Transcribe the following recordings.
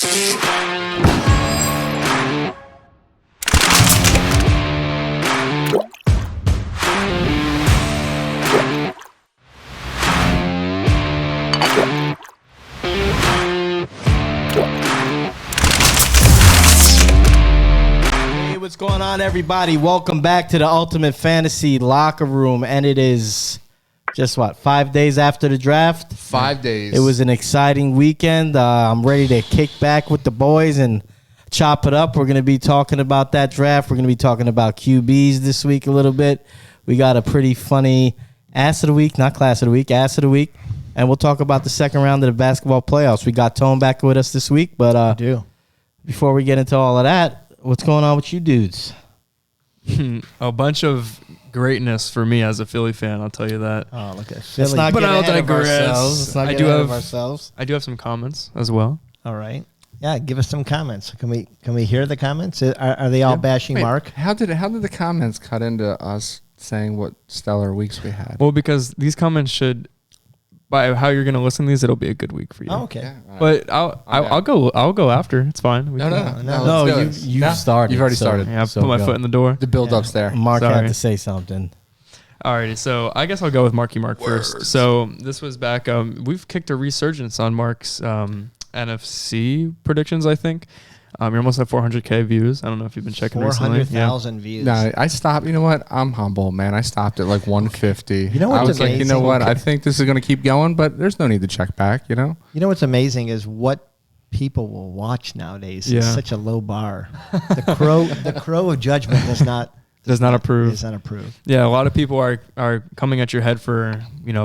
What's going on, everybody? Welcome back to the Ultimate Fantasy Locker Room, and it is just 5 days after the draft. 5 days. It was an exciting weekend. I'm ready to kick back with the boys and chop it up. We're going to be talking about that draft. We're going to be talking about QBs this week a little bit. We got a pretty funny ass of the week, not class of the week, ass of the week, and we'll talk about the second round of the basketball playoffs. We got Tone back with us this week, but before we get into all of that, what's going on with you dudes? A bunch of greatness for me as a Philly fan, I'll tell you that. Oh, look at Philly. Let's not get ahead of ourselves. I do have some comments as well. All right. Yeah, give us some comments. Can we hear the comments? Are they all bashing Mark? How did the comments cut into us saying what stellar weeks we had? Well, because these comments should, by how you're going to listen to these, it'll be a good week for you. Oh, okay. Yeah, but I'll go after. It's fine. No, you started. You've already started. Yeah, put my foot in the door. The build-up's there. Mark had to say something. Alrighty, so I guess I'll go with Marky Mark first. So this was back. We've kicked a resurgence on Mark's NFC predictions, I think. You're almost at 400K views. I don't know if you've been checking recently. 400,000 views. No, I stopped. You know what? I'm humble, man. I stopped at like 150. You know what's I was amazing? like, you know what? I think this is going to keep going, but there's no need to check back, You know what's amazing is what people will watch nowadays. Yeah. It's such a low bar. The crow of judgment does not approve. Does not approve. Yeah, a lot of people are coming at your head for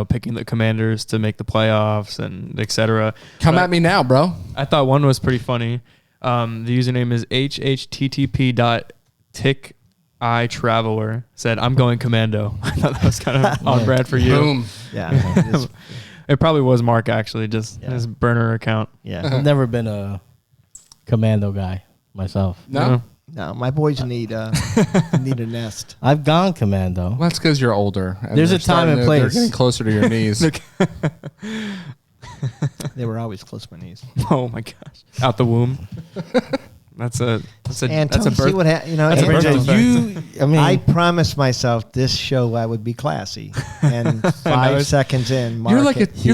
picking the Commanders to make the playoffs and etc. Come at me now, bro. I thought one was pretty funny. The username is http.tickitraveler. Said, I'm going commando. I thought that was kind of on brand for you. Boom. Yeah. It probably was Mark, actually, just his burner account. Yeah. I've never been a commando guy myself. No? No, my boys need a nest. I've gone commando. Well, that's because you're older. And There's a time and place. They're getting closer to your knees. They were always close to my knees. Oh my gosh! Out the womb. That's a birth. See what that's a birth defect. I promised myself this show I would be classy, and 5 seconds in, Mark you're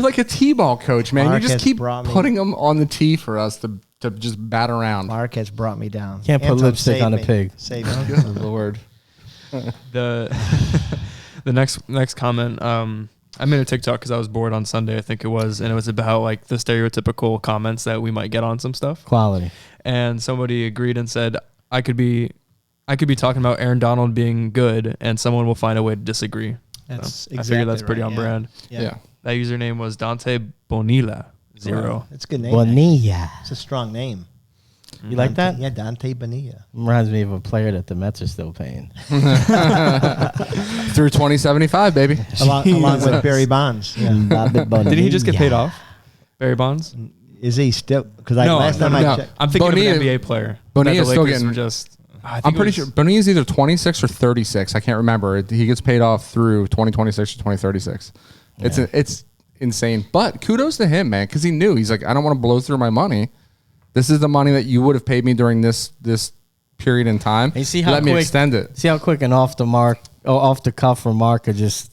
like a t-ball coach, man. Mark you just keep brought me- putting them on the tee for us to just bat around. Mark has brought me down. Can't put lipstick on a pig. Save me. Good Lord. The next comment. I made a TikTok because I was bored on Sunday, I think it was, and it was about like the stereotypical comments that we might get on some stuff. Quality. And somebody agreed and said I could be talking about Aaron Donald being good, and someone will find a way to disagree. That's I figure that's pretty right, on brand. Yeah. That username was Dante Bonilla 0. It's a good name. Bonilla. It's a strong name. You like that? Yeah, Dante Bonilla. Reminds me of a player that the Mets are still paying. Through 2075, baby. Along with Barry Bonds. Yeah. Did he just get paid off? Barry Bonds? Is he still? Because last time I checked. I'm thinking Bonilla- of an NBA player. Bonilla's that the still Lakers getting- were just. I'm pretty sure Bonilla's either 26 or 36. I can't remember. He gets paid off through 2026 or 2036. Yeah. It's insane. But kudos to him, man, because he knew. He's like, I don't want to blow through my money. This is the money that you would have paid me during this period in time. You see how Let me extend it. See how quick and off the cuff remark could just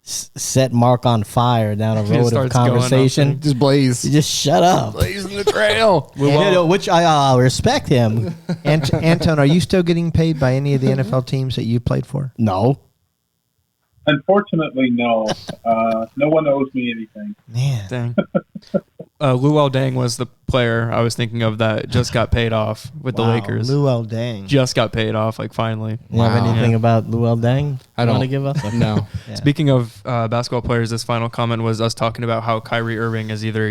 set Mark on fire down a road of conversation. Just blaze. You just shut up. Blazing the trail. Which I respect him. Anton, are you still getting paid by any of the NFL teams that you played for? No. Unfortunately, no. No one owes me anything. Man. Dang. Luol Deng was the player I was thinking of that just got paid off with the Lakers. Luol Deng. Just got paid off, like finally. You have anything about Luol Deng? I don't want to give us? No. Yeah. Speaking of basketball players, this final comment was us talking about how Kyrie Irving is either,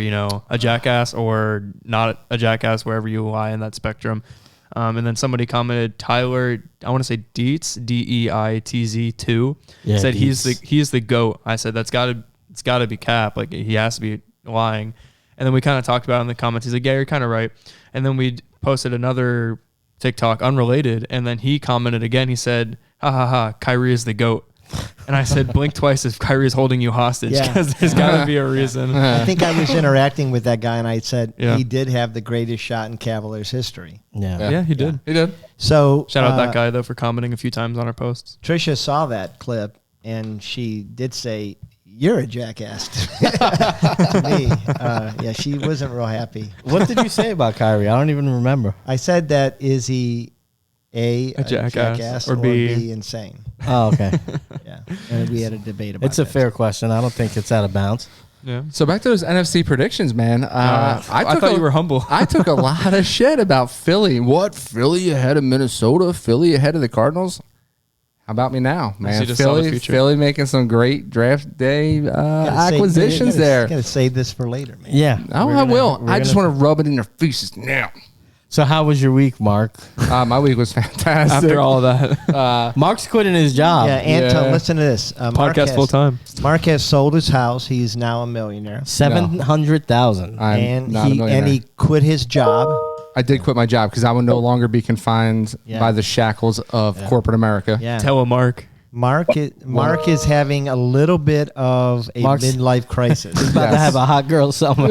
a jackass or not a jackass, wherever you lie in that spectrum. And then somebody commented, Tyler, I want to say Dietz, Deitz 2, said Dietz. he's the GOAT. I said it's got to be cap, like he has to be lying. And then we kind of talked about it in the comments. He's like, yeah, you're kind of right. And then we posted another TikTok unrelated, and then he commented again. He said, ha ha ha, Kyrie is the GOAT. And I said, blink twice if Kyrie's holding you hostage, Yeah. because there's got to be a reason. I think I was interacting with that guy, and I said Yeah. he did have the greatest shot in Cavaliers history. Yeah. Yeah, he did. He did. So Shout out that guy, though, for commenting a few times on our posts. Trisha saw that clip, and she did say, "You're a jackass." to me, yeah, she wasn't real happy. What did you say about Kyrie? I don't even remember. I said that is he a jackass, or or B, B insane? Oh, okay. Yeah, and we had a debate about. It's a that. fair question. I don't think it's out of bounds. Yeah. So back to those NFC predictions, man. I thought you were humble. I took a lot of shit about Philly. What? Philly ahead of Minnesota? Philly ahead of the Cardinals? How about me now, man? you just saw the Philly, future. Philly making some great draft day acquisitions there. Gotta save this for later, man. Yeah. Oh, I will. I just want to rub it in their faces now. So how was your week, Mark? My week was fantastic. After all of that. Mark's quitting his job. Yeah, Anton, Yeah. listen to this. Mark Podcast has- full time. Mark has sold his house. He's now a millionaire. 700,000. I'm And not a millionaire. he quit his job. I did quit my job because I would no longer be confined Yeah. by the shackles of corporate America. Yeah. Tell a Mark. Mark is having a little bit of a Mark's- midlife crisis. About to Yes. have a hot girl summer.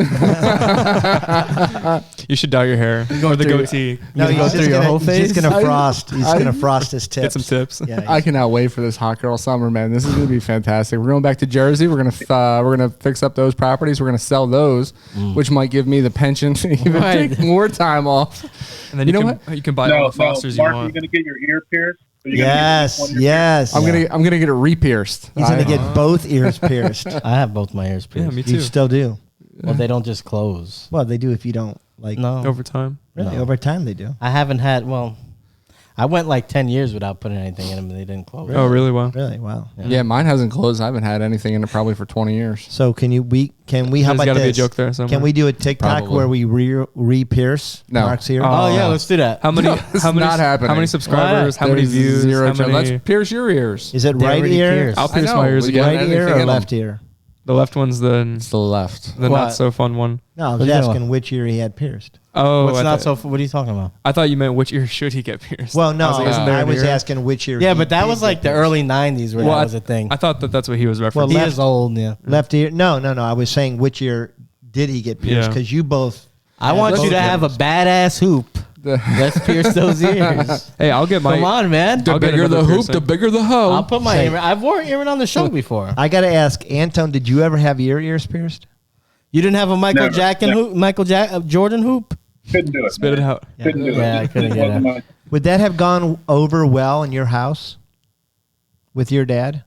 You should dye your hair or the goatee. No, go through your whole face? He's just gonna I- frost. He's I- gonna frost his tips. Get some tips. Yeah, I cannot wait for this hot girl summer, man. This is going to be fantastic. We're going back to Jersey. We're gonna fix up those properties. We're gonna sell those, which might give me the pension to even Right. take more time off. And then You you, know can buy all No, the Fosters Mark, you you're want. going to get your ear pierced? Are you gonna get yes, one ear yes. I'm gonna get it re-pierced. He's gonna get both ears pierced. I have both my ears Yeah, pierced. me You too. still do. Well, they don't just close. Well, they do if you don't like. No. Over time. Really, No. over time they do. I haven't had, well, I went like 10 years without putting anything in them and they didn't close. Oh, really? Wow. Really, wow. Yeah, mine hasn't closed. I haven't had anything in it probably for 20 years. So can we? How There's about got to this? be a joke there somewhere. Can we do a TikTok Probably. where we re-pierce No. Mark's ear? Oh, yeah, no. let's do that. How many? it's how many? not happening. How many subscribers? How many There's views? Zero How chance. many? Let's pierce your ears. Is it They right already ear? pierced. I'll pierce I know, my ears we again. got Right anything ear in or 'em. left ear? The left one's the It's the left. What? not so fun one. No, I What was are you talking asking which ear he had pierced. Oh, What's I not thought- so, what are you talking about? I thought you meant which ear should he get pierced. Well, no, I was, like, isn't there I an was ear? asking which ear. Yeah, he but that did was like get the pierced. early 90s where Well, that was a thing. I thought that's what he was referencing. Well, He left- is old, yeah. left ear. No. I was saying which ear did he get pierced? Yeah. Because you both. I want both you to have a ears. badass hoop. Let's pierce those ears. Hey, I'll get my. Come on, man. The I'll get bigger the another hoop, the piercing. bigger the hoe. I'll put my Say- ear. I've worn earring on the show before. I got to ask, Anton, did you ever have your ears pierced? You didn't have a Never. Jordan hoop? Couldn't do it. Spit it man. out. Couldn't do it. Yeah, I couldn't It get wasn't it. my- Would that have gone over well in your house with your dad?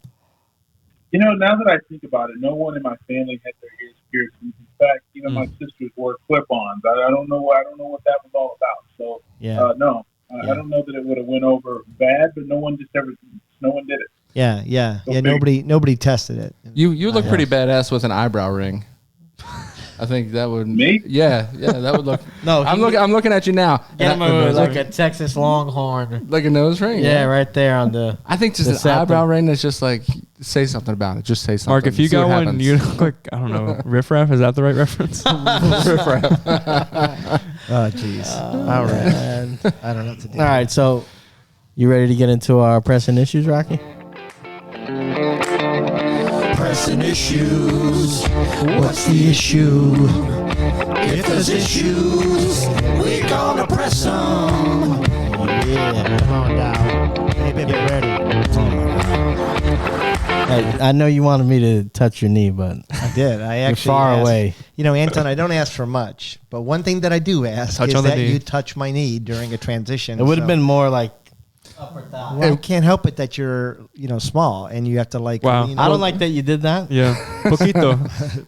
You know, now that I think about it, no one in my family had their ears pierced. In fact, even my sisters wore clip-ons. I don't know. I don't know what that was all about. So, Yeah. no, I don't know that it would have went over bad, but no one did it. Yeah. Okay. Nobody tested it. You look pretty badass with an eyebrow ring. I think that would. Me? Yeah, that would look. No, I'm looking at you now. Get And him I- like a Texas Longhorn. like a nose ring. Yeah, right there on the. I think just The an sapling. eyebrow ring that's just like say something about it. Just say something. Mark, if you See what got one, happens. you look like I don't know, riffraff. Is that the right reference? Oh, jeez. All right. And, I don't know what to do. all right, so you ready to get into our pressing issues, Rocky? Pressing issues. What's the issue? If there's issues, we're gonna press them. Yeah, come on down. Hey, baby, ready. I know you wanted me to touch your knee, but I did. I you're actually far asked- away. You know, Anton, I don't ask for much, but one thing that I do ask Touch is on the that knee. you touch my knee during a transition. It would have so- been more like. Well, I can't help it that you're, small and you have to like. Wow. lean I don't over- like that you did that. Yeah, poquito.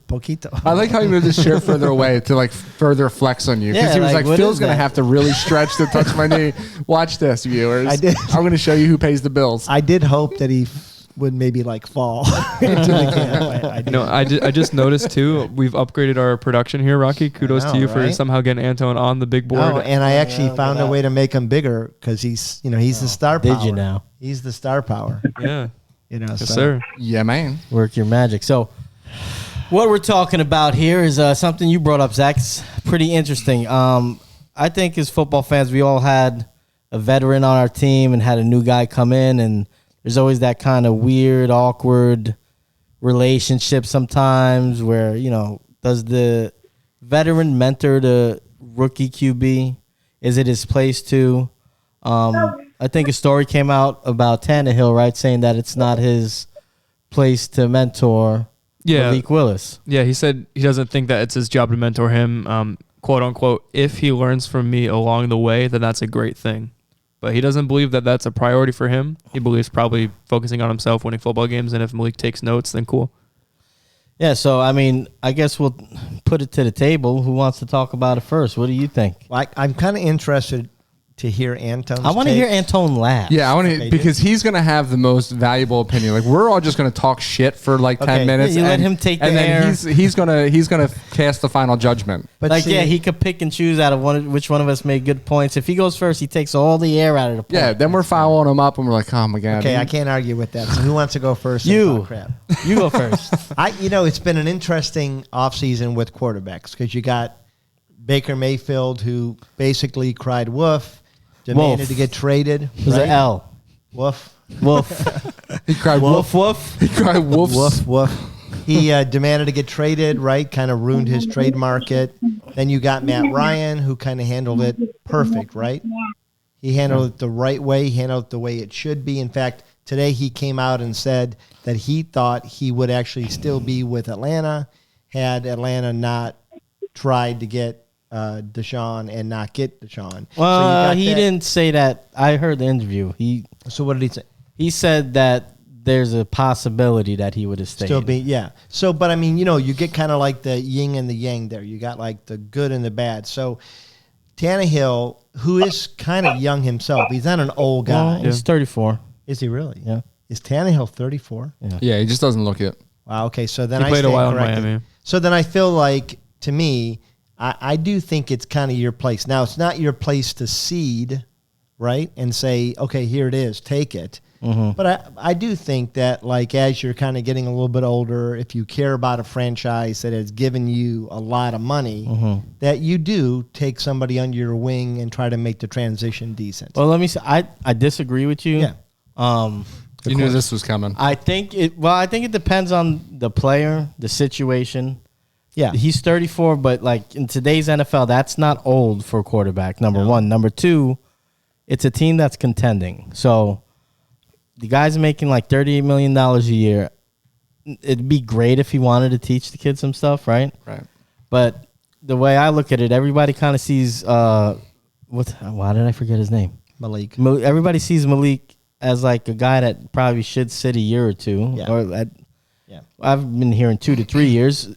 Poquito. I like how you moved his chair further away to like further flex on you because Yeah, he was like, like, what Phil's is gonna that? have to really stretch to touch my knee. Watch this, viewers. I did. I'm gonna show you who pays the bills. I did hope that he would maybe like fall into the camp. I did. No, I just noticed too. We've upgraded our production here, Rocky. Kudos know, to you for right? somehow getting Anton on the big board. Oh, and I actually look found at a that. way to make him bigger because he's the star power. Did you now? He's the star power. Yeah, Yes, yes, sir. Yeah, man. Work your magic. So, what we're talking about here is something you brought up, Zach. It's pretty interesting. I think as football fans, we all had a veteran on our team and had a new guy come in, and there's always that kind of weird, awkward relationship sometimes where, does the veteran mentor the rookie QB? Is it his place to? I think a story came out about Tannehill, right, saying that it's not his place to mentor Malik Willis. Yeah, he said he doesn't think that it's his job to mentor him, quote unquote. If he learns from me along the way, then that's a great thing. But he doesn't believe that that's a priority for him. He believes probably focusing on himself, winning football games, and if Malik takes notes, then cool. Yeah, so, I guess we'll put it to the table. Who wants to talk about it first? What do you think? I'm kind of interested to hear Anton's I want to hear Antone laugh. Yeah, I want to because he's going to have the most valuable opinion. Like we're all just going to talk shit for like 10 minutes. You let him take the air. And then he's gonna cast the final judgment. But he could pick and choose out of which one of us made good points. If he goes first, he takes all the air out of the point. Yeah, then we're following him up and we're like, oh my god. Okay, I can't argue with that. So who wants to go first? You. Crap. You go first. It's been an interesting offseason with quarterbacks because you got Baker Mayfield who basically cried woof. Demanded to get traded. It was an L. Woof. Woof. He cried woof woof. He cried woofs. Woof woof. He demanded to get traded, right? Kind of ruined his trade market. Then you got Matt Ryan, who kind of handled it perfect, right? He handled it the right way. He handled it the way it should be. In fact, today he came out and said that he thought he would actually still be with Atlanta had Atlanta not tried to get Deshaun and not get Deshaun. Well, so he didn't say that. I heard the interview. So what did he say? He said that there's a possibility that he would have stayed. Still be, yeah. So, but you get kind of like the yin and the yang there. You got like the good and the bad. So Tannehill, who is kind of young himself, he's not an old guy. Well, he's 34. Is he really? Yeah. Is Tannehill 34? Yeah, he just doesn't look it. Wow. Okay, so then he played a while in Miami. So then I feel like, to me, I do think it's kind of your place. Now, it's not your place to seed, right, and say, okay, here it is, take it. Mm-hmm. But I do think that, like, as you're kind of getting a little bit older, if you care about a franchise that has given you a lot of money, that you do take somebody under your wing and try to make the transition decent. Well, let me say, I disagree with you. Yeah. You knew this was coming. I think it depends on the player, the situation. Yeah. He's 34, but like in today's NFL, that's not old for a quarterback, number one. Number two, it's a team that's contending. So the guy's making like $38 million a year. It'd be great if he wanted to teach the kids some stuff, right? Right. But the way I look at it, everybody kind of sees, why did I forget his name? Malik. Everybody sees Malik as like a guy that probably should sit a year or two. Yeah. I've been hearing 2 to 3 years.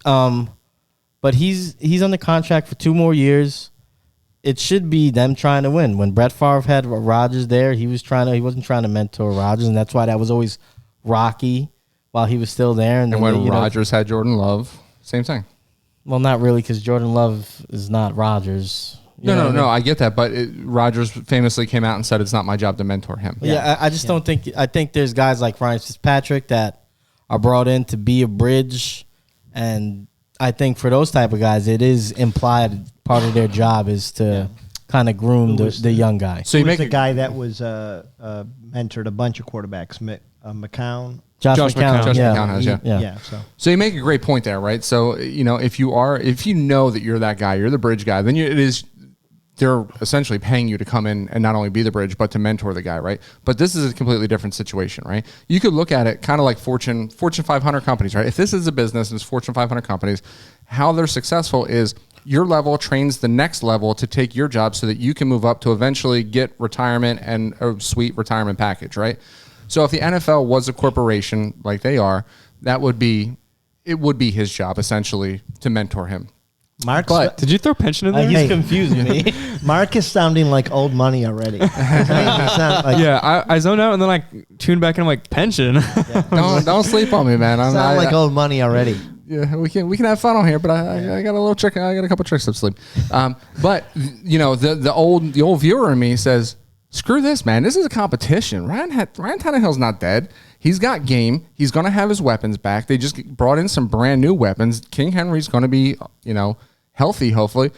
But he's under contract for 2 more years. It should be them trying to win. When Brett Favre had Rodgers there, he wasn't trying to mentor Rodgers, and that's why that was always rocky while he was still there. And when Rodgers had Jordan Love, same thing. Well, not really, because Jordan Love is not Rodgers. No, I get that, but Rodgers famously came out and said it's not my job to mentor him. Yeah, I just don't think. I think there's guys like Ryan Fitzpatrick that are brought in to be a bridge, and I think for those type of guys, it is implied part of their job is to kind of groom the young guy. So you make a guy that was mentored a bunch of quarterbacks, McCown. Josh McCown. McCown has, yeah. So you make a great point there, right? So if you know that you're that guy, you're the bridge guy, then they're essentially paying you to come in and not only be the bridge, but to mentor the guy, right? But this is a completely different situation, right? You could look at it kind of like Fortune 500 companies, right? If this is a business and it's Fortune 500 companies, how they're successful is your level trains the next level to take your job so that you can move up to eventually get retirement and a sweet retirement package, right? So if the NFL was a corporation like they are, it would be his job essentially to mentor him. But did you throw pension in there? He's confusing me. Mark is sounding like old money already. I zoned out and then I tuned back and I'm like, pension? Don't sleep on me, man. Sound like old money already. Yeah, we can have fun on here, but I got a little trick. I got a couple tricks up sleep. But the old viewer in me says, screw this, man. This is a competition. Ryan Tannehill's not dead. He's got game. He's going to have his weapons back. They just brought in some brand new weapons. King Henry's going to be, healthy, hopefully.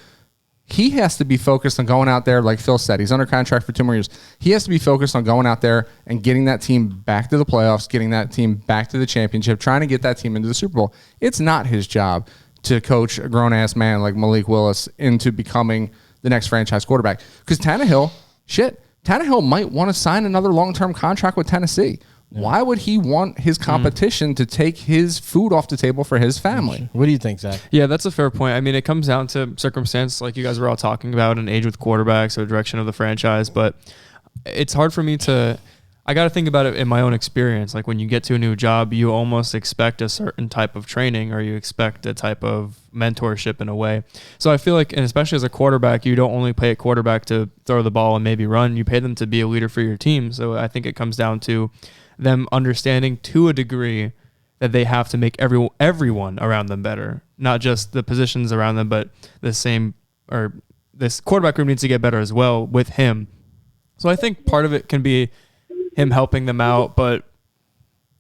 He has to be focused on going out there, like Phil said. He's under contract for 2 more years. He has to be focused on going out there and getting that team back to the playoffs, getting that team back to the championship, trying to get that team into the Super Bowl. It's not his job to coach a grown-ass man like Malik Willis into becoming the next franchise quarterback. Because Tannehill might want to sign another long-term contract with Tennessee. Yeah. Why would he want his competition to take his food off the table for his family? What do you think, Zach? Yeah, that's a fair point. I mean, it comes down to circumstance, like you guys were all talking about, and age with quarterbacks or direction of the franchise. But it's hard for me to. I got to think about it in my own experience. Like when you get to a new job, you almost expect a certain type of training, or you expect a type of mentorship in a way. So I feel like, and especially as a quarterback, you don't only pay a quarterback to throw the ball and maybe run. You pay them to be a leader for your team. So I think it comes down to them understanding to a degree that they have to make everyone around them better, not just the positions around them, but this quarterback room needs to get better as well with him. So I think part of it can be him helping them out, but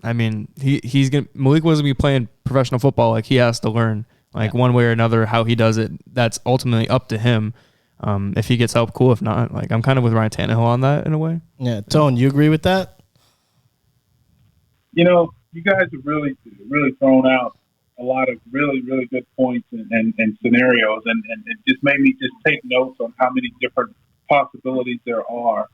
I mean, Malik wasn't be playing professional football. Like he has to learn one way or another how he does it. That's ultimately up to him. If he gets help, cool. If not, like I'm kind of with Ryan Tannehill on that in a way. Yeah. Tone, you agree with that? You know, you guys have really thrown out a lot of really good points and scenarios, and it just made me just take notes on how many different possibilities there are.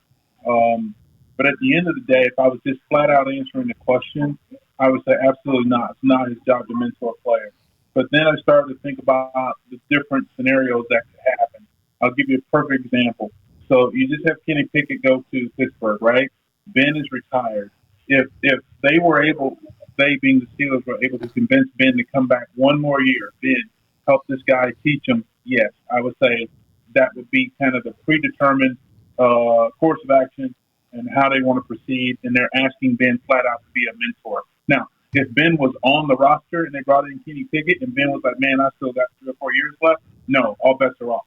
But at the end of the day, if I was just flat out answering the question, I would say absolutely not. It's not his job to mentor a player. But then I started to think about the different scenarios that could happen. I'll give you a perfect example. So you just have Kenny Pickett go to Pittsburgh, right? Ben is retired. If they being the Steelers, were able to convince Ben to come back one more year, Ben, help this guy, teach him, yes, I would say that would be kind of the predetermined course of action and how they want to proceed, and they're asking Ben flat out to be a mentor. Now, if Ben was on the roster and they brought in Kenny Pickett and Ben was like, man, I still got 3 or 4 years left, no, all bets are off.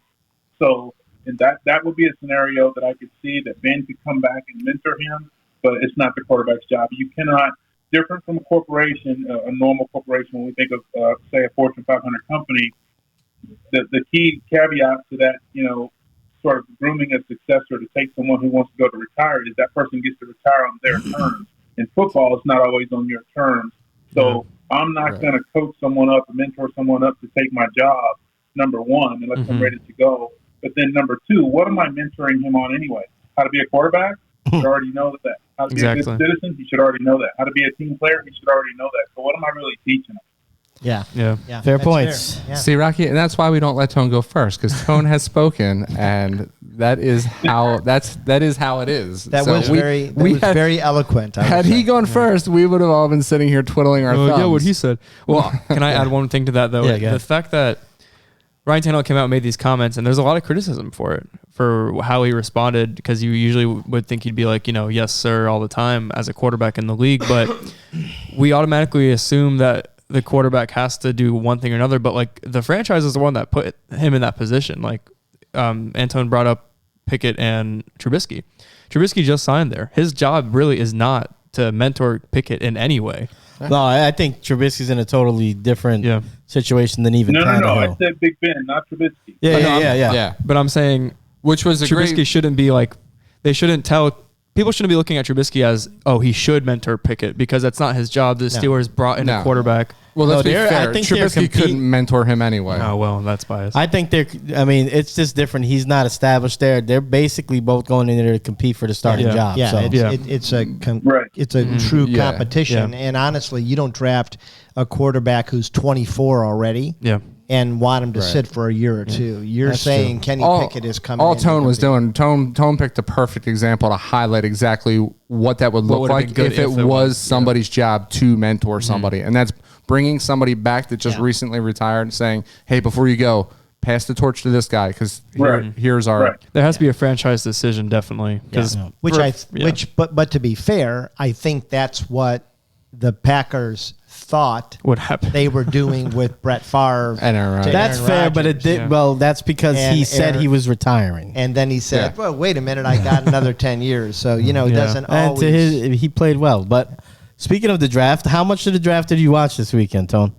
So and that would be a scenario that I could see that Ben could come back and mentor him, but it's not the quarterback's job. You cannot, different from a corporation, a normal corporation, when we think of, say, a Fortune 500 company, the key caveat to that, sort of grooming a successor to take someone who wants to go to retire is that person gets to retire on their terms. In football, it's not always on your terms. So I'm not going to coach someone up and mentor someone up to take my job, number one, unless I'm ready to go. But then number two, what am I mentoring him on anyway? How to be a quarterback? You should already know that. How to be a good citizen? You should already know that. How to be a team player? You should already know that. So what am I really teaching him? Yeah. That's Fair points. fair. Yeah. See, Rocky, and that's why we don't let Tone go first, because Tone has spoken, and that is how it is. That was very eloquent. Had he gone first, we would have all been sitting here twiddling our thumbs. Yeah, what he said. Well, can I add one thing to that though? Yeah, the fact that Ryan Tannehill came out and made these comments, and there's a lot of criticism for it, for how he responded, because you usually would think he'd be like, yes, sir, all the time as a quarterback in the league. But we automatically assume that the quarterback has to do one thing or another. But like the franchise is the one that put him in that position. Like Antone brought up Pickett and Trubisky. Trubisky just signed there. His job really is not to mentor Pickett in any way. No, I think Trubisky's in a totally different situation than even Tannehill. No. I said Big Ben, not Trubisky. Yeah. But I'm saying, which was a Trubisky shouldn't be like, they shouldn't tell. People shouldn't be looking at Trubisky as, he should mentor Pickett, because that's not his job. The Steelers brought in a quarterback. Well, let's be fair. I think Trubisky couldn't mentor him anyway. Oh, well, that's biased. I think it's just different. He's not established there. They're basically both going in there to compete for the starting job. Yeah, so. It's a true competition. And honestly, you don't draft a quarterback who's 24 already. Yeah. And want him to sit for a year or two. You're That's saying true. Kenny Pickett is coming. All Tone was doing. Tone picked a perfect example to highlight exactly what that would look like if it was somebody's job to mentor somebody, and that's bringing somebody back that just recently retired and saying, "Hey, before you go, pass the torch to this guy, because here's our." Right. There has to be a franchise decision, definitely. But to be fair, I think that's what the Packers thought What happened? they were doing with Brett Favre. And Aaron Rodgers. That's Aaron fair, but it Rodgers. did. Yeah. Well, that's because And he said Aaron- he was retiring. And then he said, well, wait a minute, I got another 10 years. So, it doesn't And always. he played well. But speaking of the draft, how much of the draft did you watch this weekend, Tone?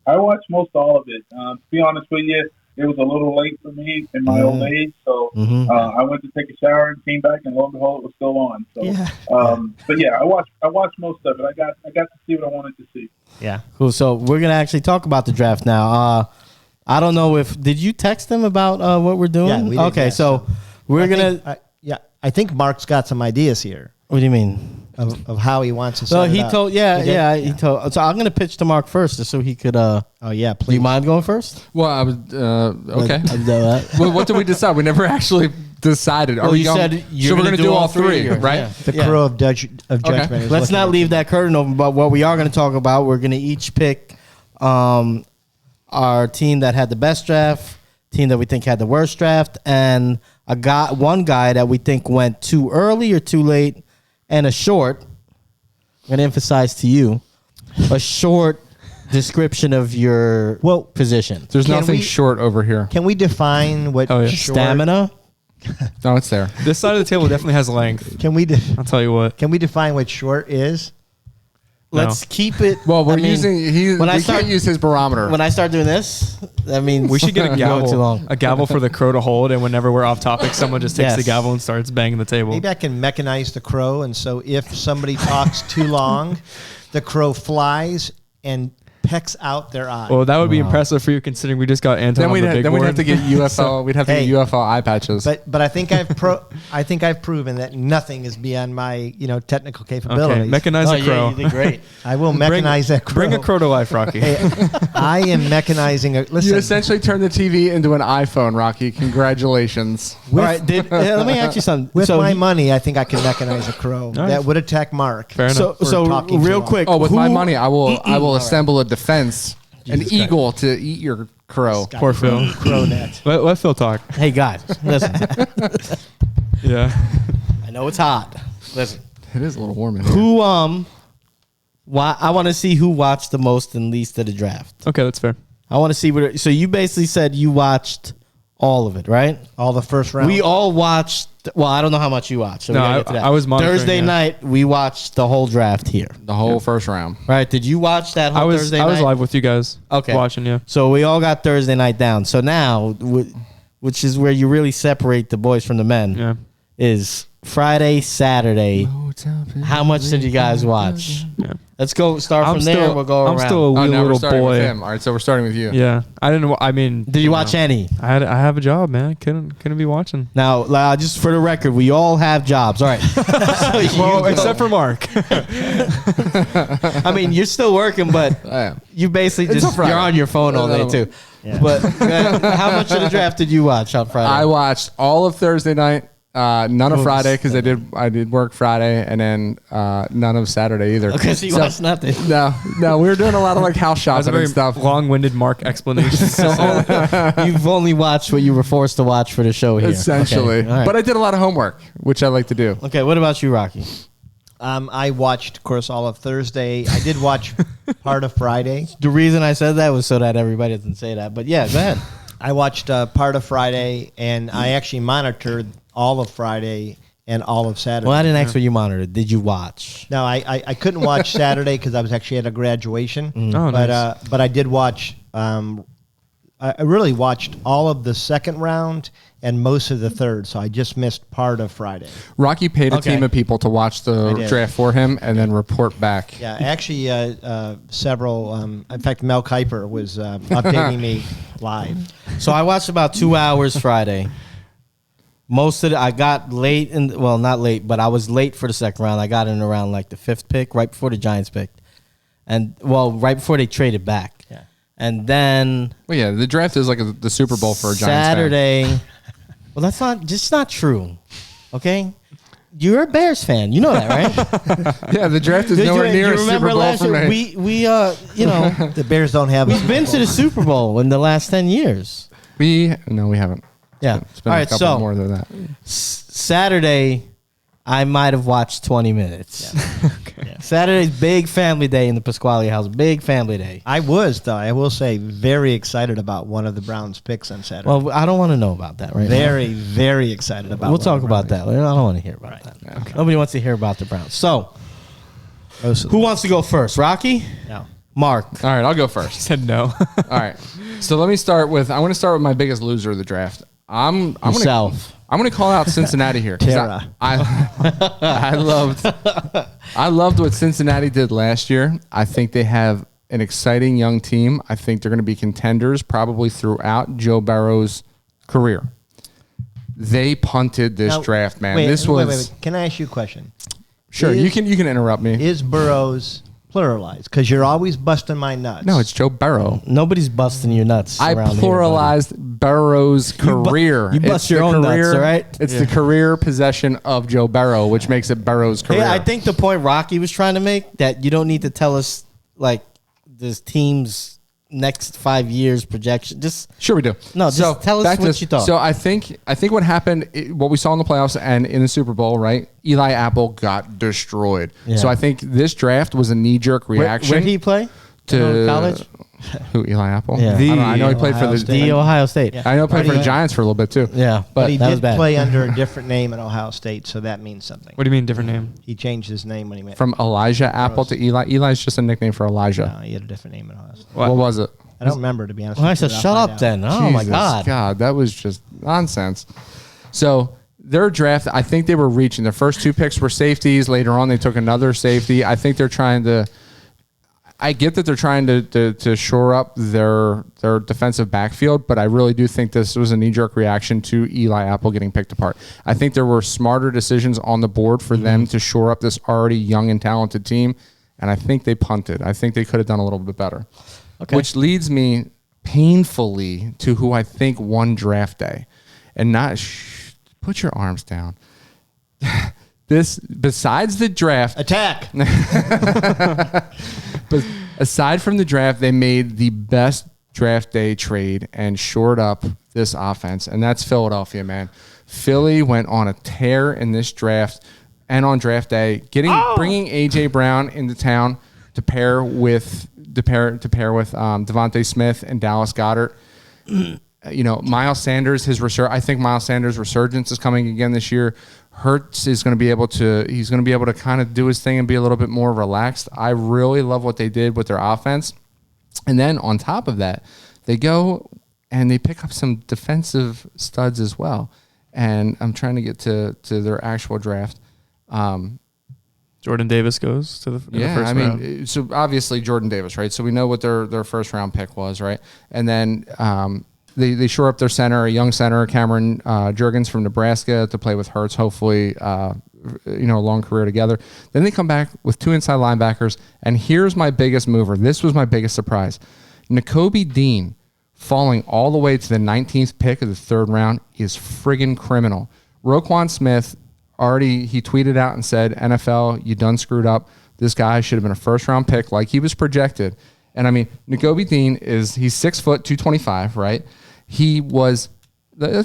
I watched most all of it. To be honest with you, it was a little late for me in my old age. So I went to take a shower and came back, and lo and behold, it was still on. So, but yeah, I watched most of it. I got to see what I wanted to see. Yeah. Cool. So we're gonna actually talk about the draft now. I don't know if did you text them about what we're doing? Yeah, we did, okay, yeah. so we're gonna. I think Mark's got some ideas here What do you mean? of how he wants to. So set he it up. told, he told. So I'm gonna pitch to Mark first, just so he could. Oh yeah, Do please. you mind going first? Well, I was okay. I'll do that. Well, what did we decide? We never actually decided. Are Well, we you going, said you're so we're gonna going to do all three, three, or- right? yeah. The crow of judgment. Is Let's looking not at leave you. that curtain open. But what we are going to talk about, we're going to each pick our team that had the best draft, team that we think had the worst draft, and one guy that we think went too early or too late, and a short. I'm going to emphasize to you a short description of your position. There's Can nothing we- short over here. Can we define what Oh, yeah. short, Stamina. No, it's there. This side of the table definitely has length. Can we I'll tell you what. can we define what short is? Let's keep it. Well, we're I mean, using. when I We start- can't use his barometer. When I start doing this, that means We should get a I'm gavel. going too long. A gavel for the crow to hold, and whenever we're off topic, someone just takes Yes. the gavel and starts banging the table. Maybe I can mechanize the crow, and so if somebody talks too long, the crow flies and pecks out their eye. Well, that would be impressive for you, considering we just got Anton then on we'd the ha- big then we'd board. have to get UFO. We'd have to Hey. get UFO eye patches. But I think I've proven that nothing is beyond my technical capabilities. Okay, mechanize a crow. you did great. I will mechanize that crow. Bring a crow to life, Rocky. Hey, I am mechanizing a you listen. essentially turned the TV into an iPhone, Rocky. Congratulations. All right, let me ask you something. With So my he- money, I think I can mechanize a crow right. that would attack Mark. Fair enough. So talking too real long. quick. Oh, with my who- money, I will assemble a defense, an Jesus eagle to eat your crow. Poor Phil. Crow net. Let Phil talk. Hey guys, listen. Yeah. I know it's hot. Listen. It is a little warm in here. Who why I want to see who watched the most and least of the draft. Okay, that's fair. I want to see what. So you basically said you watched all of it, right? All the first round. We all watched. Well, I don't know how much you watched. So we No, gotta get to that. I was monitoring, Thursday yeah. night. We watched the whole draft here. The whole first round. Right? Did you watch that whole I was Thursday night? live with you guys. Okay. Watching you. So we all got Thursday night down. So now, which is where you really separate the boys from the men, Yeah. is Friday, Saturday. How much did you guys watch? Yeah. Let's go start from there. We'll go I'm around. still a wee Oh, now we're little starting with boy. him. All right, so we're starting with you. Yeah. I didn't. I mean, Did you watch any? I have a job, man. Couldn't be watching. Now, just for the record, we all have jobs. All right. So you Well, go. except for Mark. I mean, you're still working, but I am. you basically It's just a Friday. you're on your phone all day too. Yeah. But how much of the draft did you watch on Friday? I watched all of Thursday night, none of Friday because I did work Friday, and then none of Saturday either. Okay, so you watched nothing. No, we were doing a lot of like house That was a shopping very and stuff. long-winded Mark explanation. You've only watched what you were forced to watch for the show here. Essentially, Okay, all right. but I did a lot of homework, which I like to do. Okay, what about you, Rocky? I watched, of course, all of Thursday. I did watch part of Friday. The reason I said that was so that everybody doesn't say that. But yeah, go ahead. I watched part of Friday, and I actually monitored all of Friday and all of Saturday. Well, I didn't ask what you monitored. Did you watch? No, I couldn't watch Saturday because I was actually at a graduation. Oh, but nice. but I did watch. I really watched all of the second round and most of the third, so I just missed part of Friday. Rocky paid a Okay. team of people to watch I the did. draft for him and then report back. Yeah, actually, several. In fact, Mel Kiper was updating me live. So I watched about 2 hours Friday. Most of it, I got late not late, but I was late for the second round. I got in around like the fifth pick, right before the Giants picked, right before they traded back. Yeah. And then Well, yeah, the draft is like the Super Bowl for a Giants fan. Saturday. Well, that's not true. Okay, you're a Bears fan. You know that, right? Yeah, the draft is Did nowhere you near a remember Super Bowl last for year? me. We The Bears don't have. we've been to the Super Bowl in the last 10 years. No, we haven't. Yeah. It's been All a right. couple So more than that. Saturday, I might have watched 20 minutes. Saturday's big family day in the Pasquale house. Big family day. I was, though, I will say, very excited about one of the Browns' picks on Saturday. Well, I don't want to know about that right very, very excited now. about. We'll one talk of the about Browns. that later. I don't want to hear about that. Okay. Nobody wants to hear about the Browns. So, Most of who them. wants to go first? Rocky? No. Mark. All right, I'll go first. Said no. All right. So let me start with. I want to start with my biggest loser of the draft. I'm Yourself. I'm going to call out Cincinnati here. 'Cause Tara. I loved what Cincinnati did last year. I think they have an exciting young team. I think they're going to be contenders probably throughout Joe Burrow's career. They punted this Now, draft, man. Wait, This wait, was wait. Can I ask you a question? sure. You can interrupt me. Is Burrows pluralized? Because you're always busting my nuts. No, it's Joe Burrow. Nobody's busting your nuts. I around here, pluralized Burrow's career. you bust It's your the own career, nuts, all right? It's the career possession of Joe Burrow, which makes it Burrow's buddy. career. Hey, I think the point Rocky was trying to make that you don't need to tell us like this team's next 5 years projection. Just Sure we do. No, just tell us back to what this. you thought. So I think what happened, what we saw in the playoffs and in the Super Bowl, right? Eli Apple got destroyed. Yeah. So I think this draft was a knee-jerk reaction. where did he play? to college? Who, Eli Apple? Yeah. I know he played for Ohio the State. The Ohio State. Yeah. I know he played But for the he- Giants for a little bit too. Yeah, But he that was did bad. play under a different name at Ohio State, so that means something. What do you mean different name? He changed his name when he went. From Elijah Apple to Eli. Eli's just a nickname for Elijah. No, he had a different name at Ohio State. What was it? I don't remember, to be honest. Well, I with you, said, but shut I'll up find out. then. Oh my Jesus God. that was just nonsense. So their draft, I think they were reaching. Their first two picks were safeties. Later on, they took another safety. I think they're trying to. I get that they're trying to shore up their defensive backfield, but I really do think this was a knee-jerk reaction to Eli Apple getting picked apart. I think there were smarter decisions on the board for them to shore up this already young and talented team, and I think they punted. I think they could have done a little bit better. Okay. Which leads me painfully to who I think won draft day. And not put your arms down. This, besides the draft, Attack. but aside from the draft, they made the best draft day trade and shored up this offense, and that's Philadelphia, man. Philly went on a tear in this draft and on draft day, bringing AJ Brown into town to pair with Devontae Smith and Dallas Goedert. Miles Sanders, I think Miles Sanders' resurgence is coming again this year. Hurts is going to be able to kind of do his thing and be a little bit more relaxed. I really love what they did with their offense. And then on top of that, they go and they pick up some defensive studs as well. And I'm trying to get to their actual draft. Jordan Davis goes to the first round. So obviously Jordan Davis, right? So we know what their first round pick was, right? And then they shore up their center, a young center, Cameron Jurgens from Nebraska, to play with Hurts, hopefully, a long career together. Then they come back with two inside linebackers, and here's my biggest mover. This was my biggest surprise. Nakobe Dean falling all the way to the 19th pick of the third round is friggin' criminal. Roquan Smith he tweeted out and said, NFL, you done screwed up. This guy should have been a first-round pick like he was projected. And, Nakobe Dean he's 6 foot, 225, right? Let's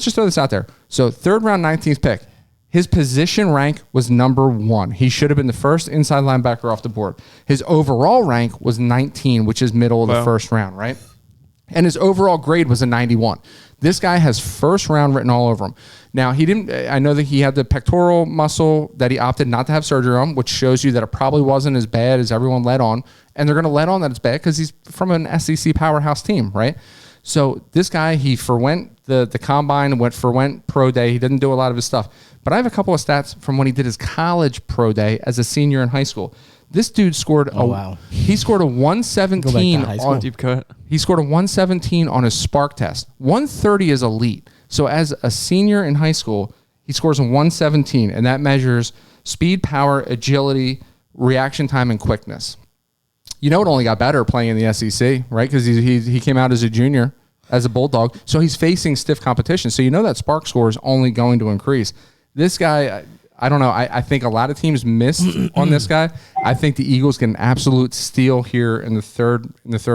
just throw this out there. So third round, 19th pick. His position rank was number 1. He should have been the first inside linebacker off the board. His overall rank was 19, which is middle of the first round, right? And his overall grade was a 91. This guy has first round written all over him. Now, I know that he had the pectoral muscle that he opted not to have surgery on, which shows you that it probably wasn't as bad as everyone let on. And they're going to let on that it's bad because he's from an SEC powerhouse team, right? So this guy, he forwent the combine, went pro day. He didn't do a lot of his stuff. But I have a couple of stats from when he did his college pro day as a senior in high school. This dude scored he scored a 117 on Deep cut. He scored a 117 on his Spark test. 130 is elite. So as a senior in high school, he scores a 117, and that measures speed, power, agility, reaction time, and quickness. It only got better playing in the SEC, right? Because he came out as a junior, as a Bulldog. So he's facing stiff competition. So that Spark score is only going to increase. This guy, I don't know. I think a lot of teams missed on this guy. I think the Eagles get an absolute steal here in the third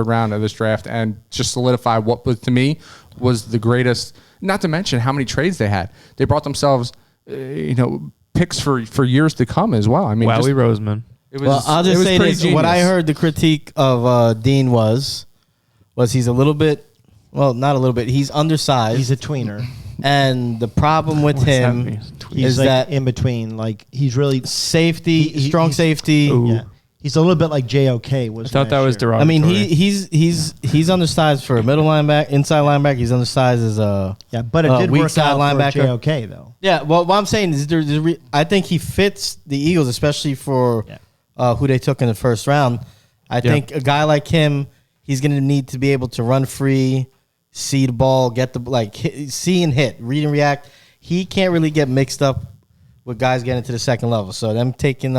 round of this draft and just solidify what to me was the greatest. Not to mention how many trades they had. They brought themselves, picks for years to come as well. Wowie Roseman. I'll just say this. Genius. What I heard the critique of Dean was he's a little bit, not a little bit. He's undersized. He's a tweener. And the problem with He's is like that in between. Like he's really safety, strong safety. Yeah. He's a little bit like JOK was. I thought that was last year. derogatory. I mean, he's undersized derogatory. I mean, he's undersized for a middle linebacker, inside linebacker. He's undersized as a but it did weak work side out linebacker. for JOK though. Yeah. Well, what I'm saying is, I think he fits the Eagles, especially for who they took in the first round. I think a guy like him, he's going to need to be able to run free, see the ball, get the see and hit, read and react. He can't really get mixed up with guys getting to the second level. So them taking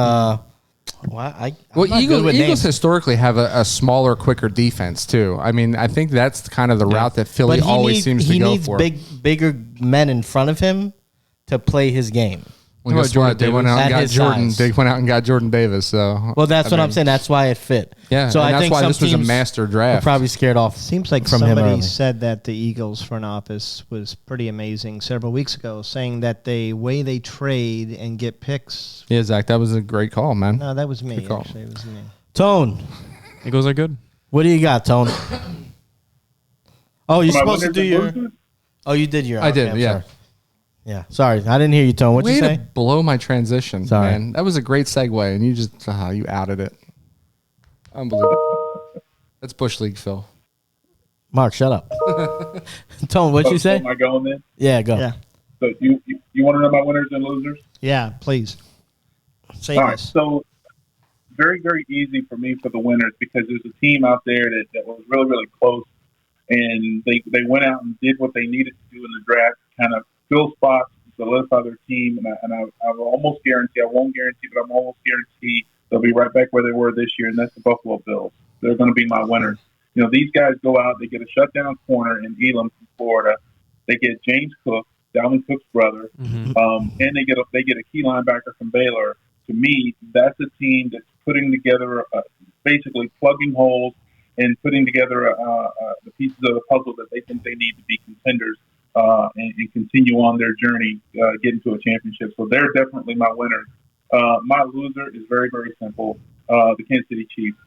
Eagles historically have a smaller, quicker defense too. I mean, I think that's kind of the route that Philly always seems to go for. He needs bigger men in front of him to play his game. Well, guess what? They went out and got Jordan. Size. They went out and got Jordan Davis. So that's what I'm saying. That's why it fit. Yeah. So and I that's think why some this was a teams master draft. were probably scared off. Seems like from him somebody early. said that the Eagles front office was pretty amazing several weeks ago, saying that the way they trade and get picks. Yeah, Zach, that was a great call, man. No, that was me. Good call. Actually, it was me. Tone, Eagles are good. what do you got, Tone? Oh, you're Am I supposed to winners do and your. losers? Oh, you did your. I did, I'm yeah. sorry. Yeah. Sorry, I didn't hear you, Tone. What'd Way you say? to blow my transition, Sorry. man. That was a great segue, and you just you outed it. Unbelievable. That's Bush League, Phil. Mark, shut up. Tone, what'd you say? Am I going then? Yeah, go. Yeah, So you want to know my winners and losers? yeah. Please say All right. this. So very, very easy for me for the winners because there's a team out there that was really, really close, and they went out and did what they needed to do in the draft, kind of fill spots, solidify their team, and I will almost guarantee, I won't guarantee, but I'm almost guarantee they'll be right back where they were this year, and that's the Buffalo Bills. They're going to be my winners. You know, these guys go out, they get a shutdown corner in Elam from Florida. They get James Cook, Dalvin Cook's brother, and they get a key linebacker from Baylor. To me, that's a team that's putting together, basically plugging holes and putting together the pieces of the puzzle that they think they need to be contenders and continue on their journey, getting to a championship. So they're definitely my winners. My loser is very, very simple, the Kansas City Chiefs.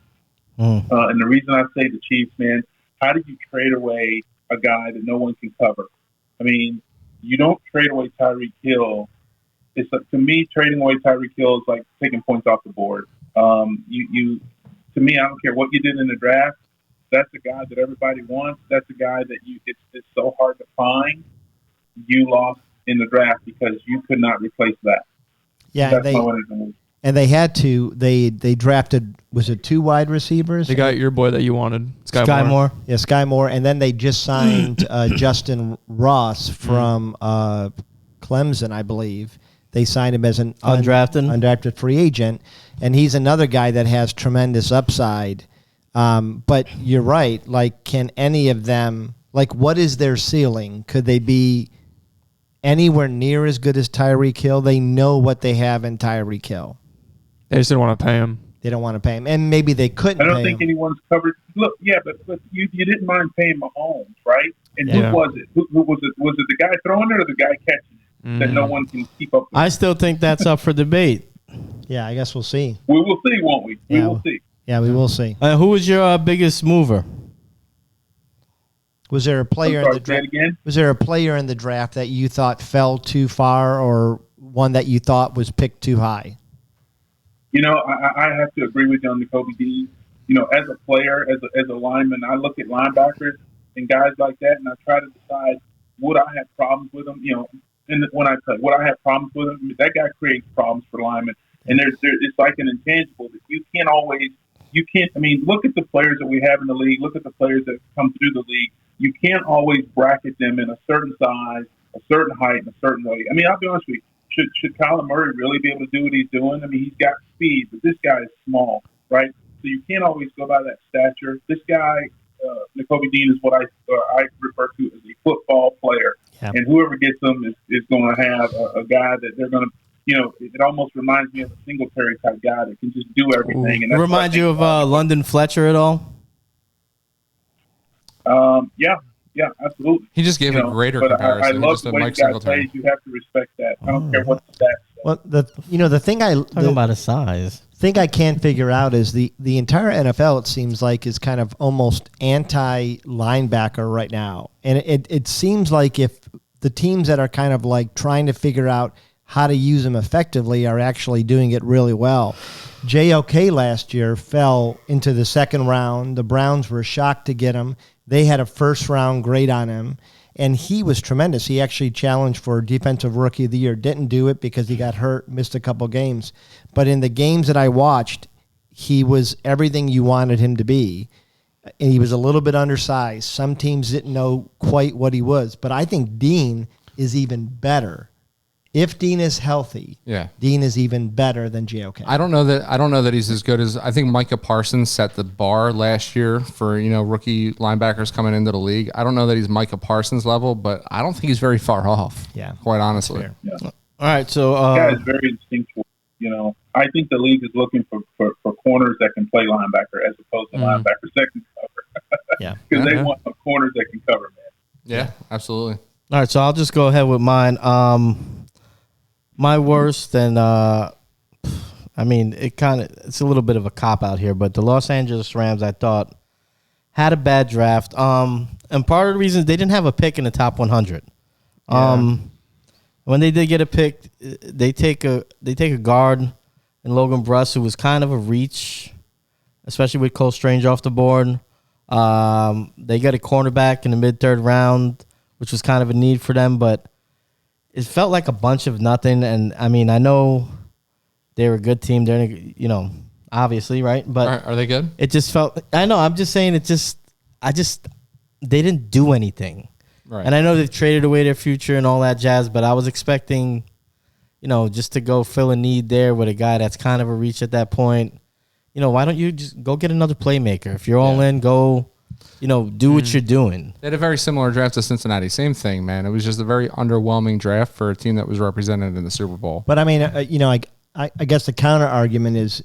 And the reason I say the Chiefs, man, how do you trade away a guy that no one can cover? I mean, you don't trade away Tyreek Hill. It's to me, trading away Tyreek Hill is like taking points off the board. To me, I don't care what you did in the draft. That's a guy that everybody wants. That's a guy that it's so hard to find. You lost in the draft because you could not replace that. Yeah, That's my winners and losers. and they had to. They drafted, was it 2 wide receivers? They got your boy that you wanted, Sky Moore. Yeah, Sky Moore, and then they just signed Justin Ross from Clemson, I believe. They signed him as an undrafted free agent, and he's another guy that has tremendous upside. But you're right. Like, can any of them? Like, what is their ceiling? Could they be anywhere near as good as Tyreek Hill? They know what they have in Tyreek Hill. They just didn't want to pay him. They don't want to pay him, and maybe they couldn't. I don't pay think him. anyone's covered. Look, yeah, but you didn't mind paying Mahomes, right? And who was it? Who was it? Was it the guy throwing it or the guy catching it that no one can keep up with? I still think that's up for debate. Yeah, I guess we'll see. We will see, won't we? We will see. Yeah, we will see. Who was your biggest mover? Was there a player in the draft? Was there a player in the draft that you thought fell too far, or one that you thought was picked too high? You know, I have to agree with you on Nakobe Dean. You know, as a player, as a lineman, I look at linebackers and guys like that, and I try to decide would I have problems with them. You know, and when I play, would I have problems with him? I mean, that guy creates problems for linemen, and it's like an intangible that you can't always. You can't. I mean, look at the players that we have in the league. Look at the players that come through the league. You can't always bracket them in a certain size, a certain height, and a certain way. I mean, I'll be honest with you. Should Kyler Murray really be able to do what he's doing? I mean, he's got speed, but this guy is small, right? So you can't always go by that stature. This guy, Nakobe Dean, is what I refer to as a football player. Yep. And whoever gets him is going to have a guy that they're going to, you know, it almost reminds me of a Singletary type guy that can just do everything. And that's remind you of London Fletcher at all? Yeah, absolutely. He just gave a greater comparison. I love just the a way Mike you guys Singletary. play. You have to respect that. I don't care what the stats say. Well, the thing Talking about his size. thing I can't figure out is the entire NFL, it seems like, is kind of almost anti-linebacker right now. And it seems like if the teams that are kind of like trying to figure out how to use them effectively are actually doing it really well. JOK last year fell into the second round. The Browns were shocked to get him. They had a first-round grade on him, and he was tremendous. He actually challenged for Defensive Rookie of the Year. Didn't do it because he got hurt, missed a couple games. But in the games that I watched, he was everything you wanted him to be. And he was a little bit undersized. Some teams didn't know quite what he was. But I think Dean is even better. If Dean is healthy, Dean is even better than JOK. I don't know that he's as good as I think Micah Parsons set the bar last year for rookie linebackers coming into the league. I don't know that he's Micah Parsons level, but I don't think he's very far off. Yeah, quite honestly. Yeah. All right, so guy is very instinctual. I think the league is looking for corners that can play linebacker as opposed to linebackers that can cover. Yeah, because they want corners that can cover, man. Yeah, absolutely. All right, so I'll just go ahead with mine. My worst, and it's a little bit of a cop out here, but the Los Angeles Rams, I thought, had a bad draft. And part of the reason is they didn't have a pick in the top 100. When they did get a pick, they take a guard in Logan Bruss, who was kind of a reach, especially with Cole Strange off the board. They got a cornerback in the mid-third round, which was kind of a need for them, but it felt like a bunch of nothing. And, I mean, I know they were a good team. They're, obviously, right? But are they good? It just felt – I know. I'm just saying they didn't do anything. Right. And I know they've traded away their future and all that jazz, but I was expecting, just to go fill a need there with a guy that's kind of a reach at that point. Why don't you just go get another playmaker? If you're all in, go – do what you're doing. They had a very similar draft to Cincinnati. Same thing, man. It was just a very underwhelming draft for a team that was represented in the Super Bowl. But I mean, I guess the counter argument is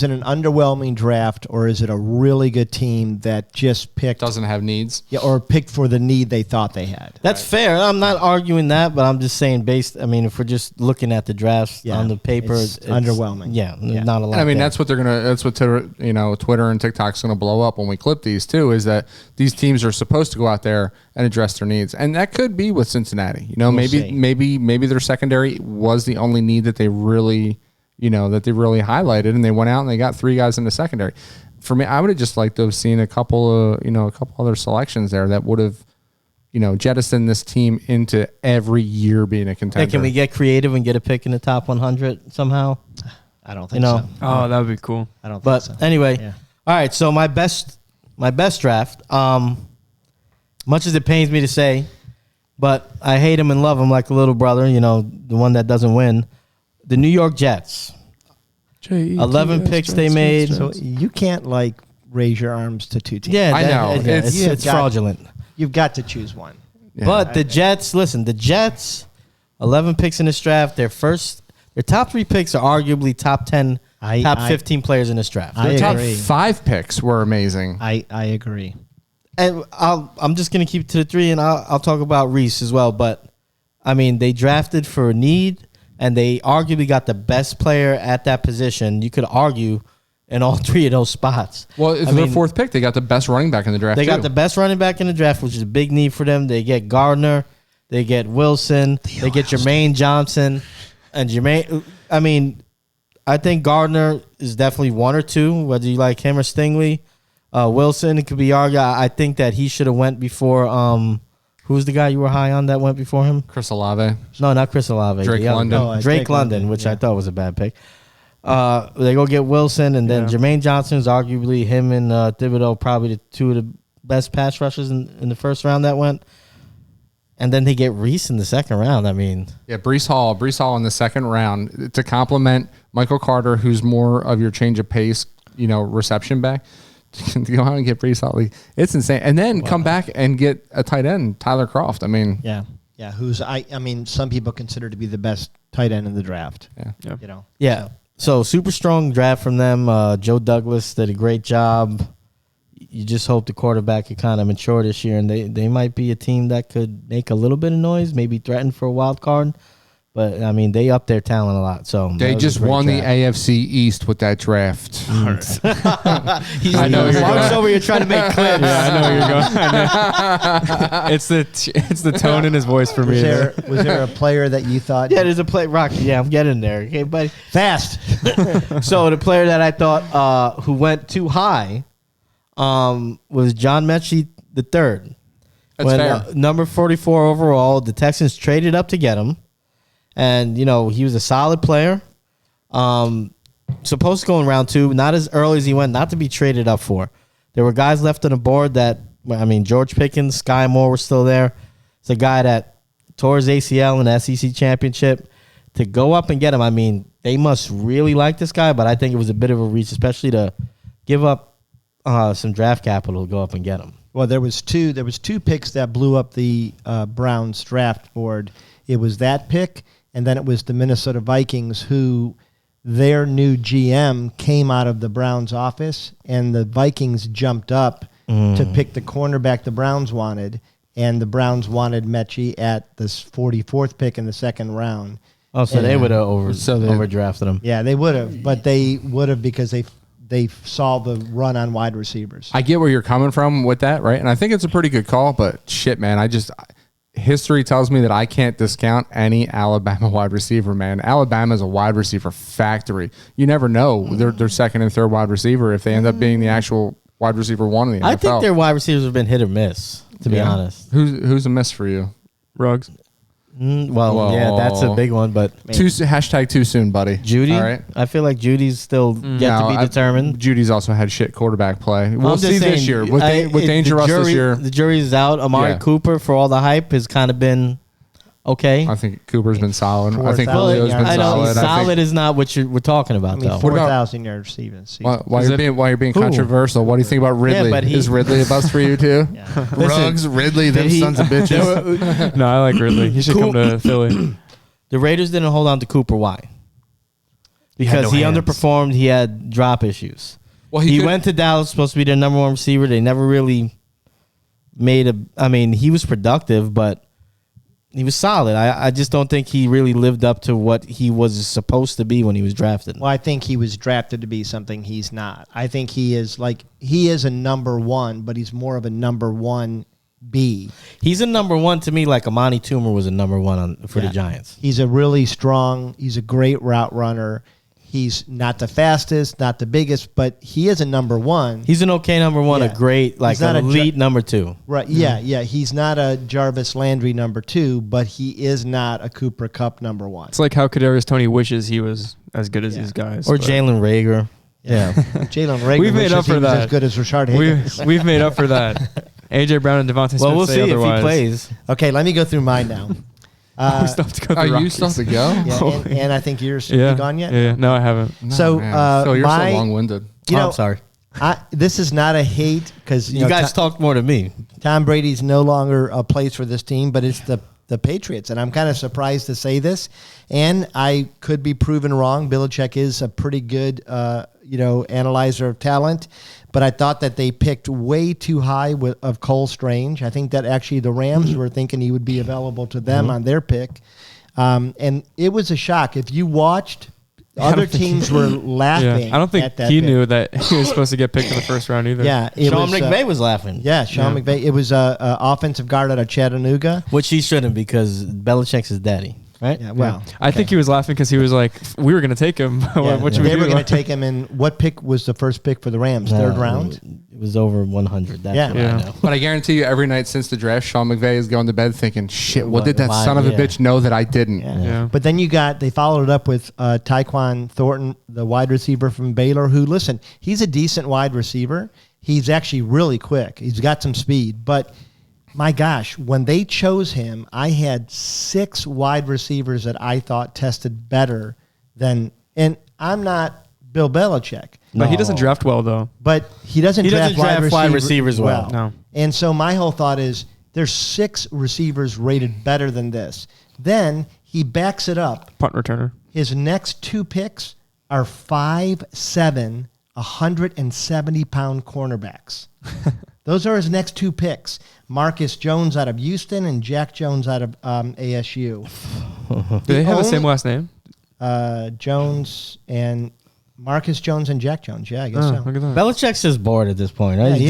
it an underwhelming draft or is it a really good team that just picked doesn't have needs? Yeah, or picked for the need they thought they had. That's fair. I'm not arguing that, but I'm just saying if we're just looking at the drafts on the paper, it's underwhelming. Yeah, not a lot. And I mean, that's what Twitter and TikTok's gonna blow up when we clip these too. Is that these teams are supposed to go out there and address their needs, and that could be with Cincinnati. Maybe their secondary was the only need that they really highlighted, and they went out and they got three guys in the secondary. For me, I would have just liked to have seen a couple other selections there that would have, jettisoned this team into every year being a contender. Hey, can we get creative and get a pick in the top 100 somehow? I don't think so. Oh, that would be cool. I don't think but so. Anyway, Yeah. All right, so my best draft, much as it pains me to say, but I hate him and love him like a little brother, the one that doesn't win. The New York Jets. 11 picks they made. So you can't raise your arms to two teams. Yeah, I know. It's fraudulent. You've got to choose one. Yeah. But the Jets, 11 picks in this draft. Their top 3 picks are arguably top 10, top 15 players in this draft. I the top agree. 5 picks were amazing. I agree. And I'm just going to keep it to the 3, and I'll talk about Reese as well. But, I mean, they drafted for a need. And they arguably got the best player at that position. You could argue in all 3 of those spots. Well, if their 4th pick, they got the best running back in the draft. They got the best running back in the draft, which is a big need for them. They get Gardner, they get Wilson, they get Jermaine Johnson, and Jermaine. I mean, I think Gardner is definitely 1 or 2, whether you like him or Stingley. Wilson, it could be argued. I think that he should have went before. Who's the guy you were high on that went before him? Chris Olave. No, not Chris Olave. Drake London. No, Drake London, which I thought was a bad pick. They go get Wilson, and then Jermaine Johnson is arguably him and Thibodeau, probably the 2 of the best pass rushers in the first round that went. And then they get Reese in the second round. I mean, yeah, Breece Hall in the second round to complement Michael Carter, who's more of your change of pace, reception back. To go out and get Breece Hall, it's insane. And then come back and get a tight end, Tyler Kroft. I mean, yeah, who's some people consider to be the best tight end in the draft. Yeah. Yeah. So super strong draft from them. Joe Douglas did a great job. You just hope the quarterback could kind of mature this year, and they might be a team that could make a little bit of noise, maybe threaten for a wild card. But I mean, they upped their talent a lot. So They just won the AFC East with that draft. I know you're Mark's going. over here trying to make clips. Yeah, I know where you're going. I know. It's the tone in his voice for me. Was there a player that you thought? Yeah, there's a play. Rocky, yeah, I'm getting there. Okay, buddy. Fast. So the player that I thought who went too high was John Mechie the third. That's fair. Number 44 overall. The Texans traded up to get him. And, he was a solid player. Supposed to go in round 2. Not as early as he went. Not to be traded up for. There were guys left on the board that, George Pickens, Sky Moore were still there. It's a guy that tore his ACL in the SEC championship. To go up and get him, they must really like this guy. But I think it was a bit of a reach, especially to give up some draft capital to go up and get him. Well, there was two picks that blew up the Browns draft board. It was that pick, and then it was the Minnesota Vikings, who their new GM came out of the Browns office, and the Vikings jumped up to pick the cornerback the Browns wanted, and the Browns wanted Mechie at the 44th pick in the second round. Oh, so they would have overdrafted him. Yeah, they would have, but they would have because they saw the run on wide receivers. I get where you're coming from with that, right? And I think it's a pretty good call, but shit, man, history tells me that I can't discount any Alabama wide receiver, man. Alabama is a wide receiver factory. You never know their second and third wide receiver if they end up being the actual wide receiver one in the NFL. I think their wide receivers have been hit or miss, to be honest. Who's a miss for you? Ruggs. Yeah, that's a big one, but Too soon, buddy. Judy, all right? I feel like Judy's still yet to be determined. Judy's also had shit quarterback play. We'll I'm just see this saying, year. With Danger Russ this year. The jury's out. Amari Cooper, for all the hype, has kind of been okay. I think Cooper's been solid. I think 4,000 Julio's been I know solid. solid is not what we're talking about, though. 4,000 yards receiving. While you're being controversial, what do you think about Ridley? but Is Ridley a bust for you too? Ruggs, Ridley, them sons of bitches. No, I like Ridley. He should come to Philly. The Raiders didn't hold on to Cooper. Why? Because he underperformed. He had drop issues. Well, he went to Dallas, supposed to be their number one receiver. They never really made he was productive, but he was solid. I just don't think he really lived up to what he was supposed to be when he was drafted. Well, I think he was drafted to be something he's not. I think he is a number one, but he's more of a number 1B. He's a number one to me, like Amani Toomer was a number one for the Giants. He's a really strong, he's a great route runner. He's not the fastest, not the biggest, but he is a number one. He's an okay number one, a great, like an elite number 2. Right, yeah. He's not a Jarvis Landry number 2, but he is not a Cooper Kupp number 1. It's like how Kadarius Toney wishes he was as good as these guys. Or Jalen Rager. Yeah. Jalen Rager We've made up for that. as good as Rashard Higgins. We've made up for that. A.J. Brown and Devontae Smith Well, we'll say see otherwise. if he plays. Okay, let me go through mine now. We still have to go through You Rockies. still have to go? Yeah, and I think yours have you gone yet? Yeah, no, I haven't. So, you're so long-winded. I'm sorry. This is not a hate because You guys talked more to me. Tom Brady's no longer plays for this team, but it's the Patriots, and I'm kind of surprised to say this, and I could be proven wrong. Belichick is a pretty good, analyzer of talent, but I thought that they picked way too high of Cole Strange. I think that actually the Rams were thinking he would be available to them on their pick, and it was a shock. If you watched, other teams were laughing. I don't think at that he pick. knew that he was supposed to get picked in the first round either. Yeah, Sean McVay was laughing. Yeah, Sean McVay. It was a offensive guard out of Chattanooga. Which he shouldn't, because Belichick's his daddy, right? Yeah, well, I think he was laughing because he was like, we were going to take him. What should we they do? were going to take him in. What pick was the first pick for the Rams? Third round? It was over 100. That's what I know. But I guarantee you, every night since the draft, Sean McVay is going to bed thinking, shit, what did that son of a bitch know that I didn't? Yeah. But then they followed it up with Tyquan Thornton, the wide receiver from Baylor, who, listen, he's a decent wide receiver. He's actually really quick. He's got some speed. But my gosh, when they chose him, I had 6 wide receivers that I thought tested better than, and I'm not Bill Belichick. But he doesn't draft well, though. But he doesn't draft wide receivers well. No. And so my whole thought is there's 6 receivers rated better than this. Then he backs it up. Punt returner. His next 2 picks are 5'7", 170-pound cornerbacks. Those are his next 2 picks. Marcus Jones out of Houston and Jack Jones out of ASU. Do they have the same last name? Jones and Marcus Jones and Jack Jones. Yeah, I guess so. Look at that. Belichick's just bored at this point, right? Yeah, He's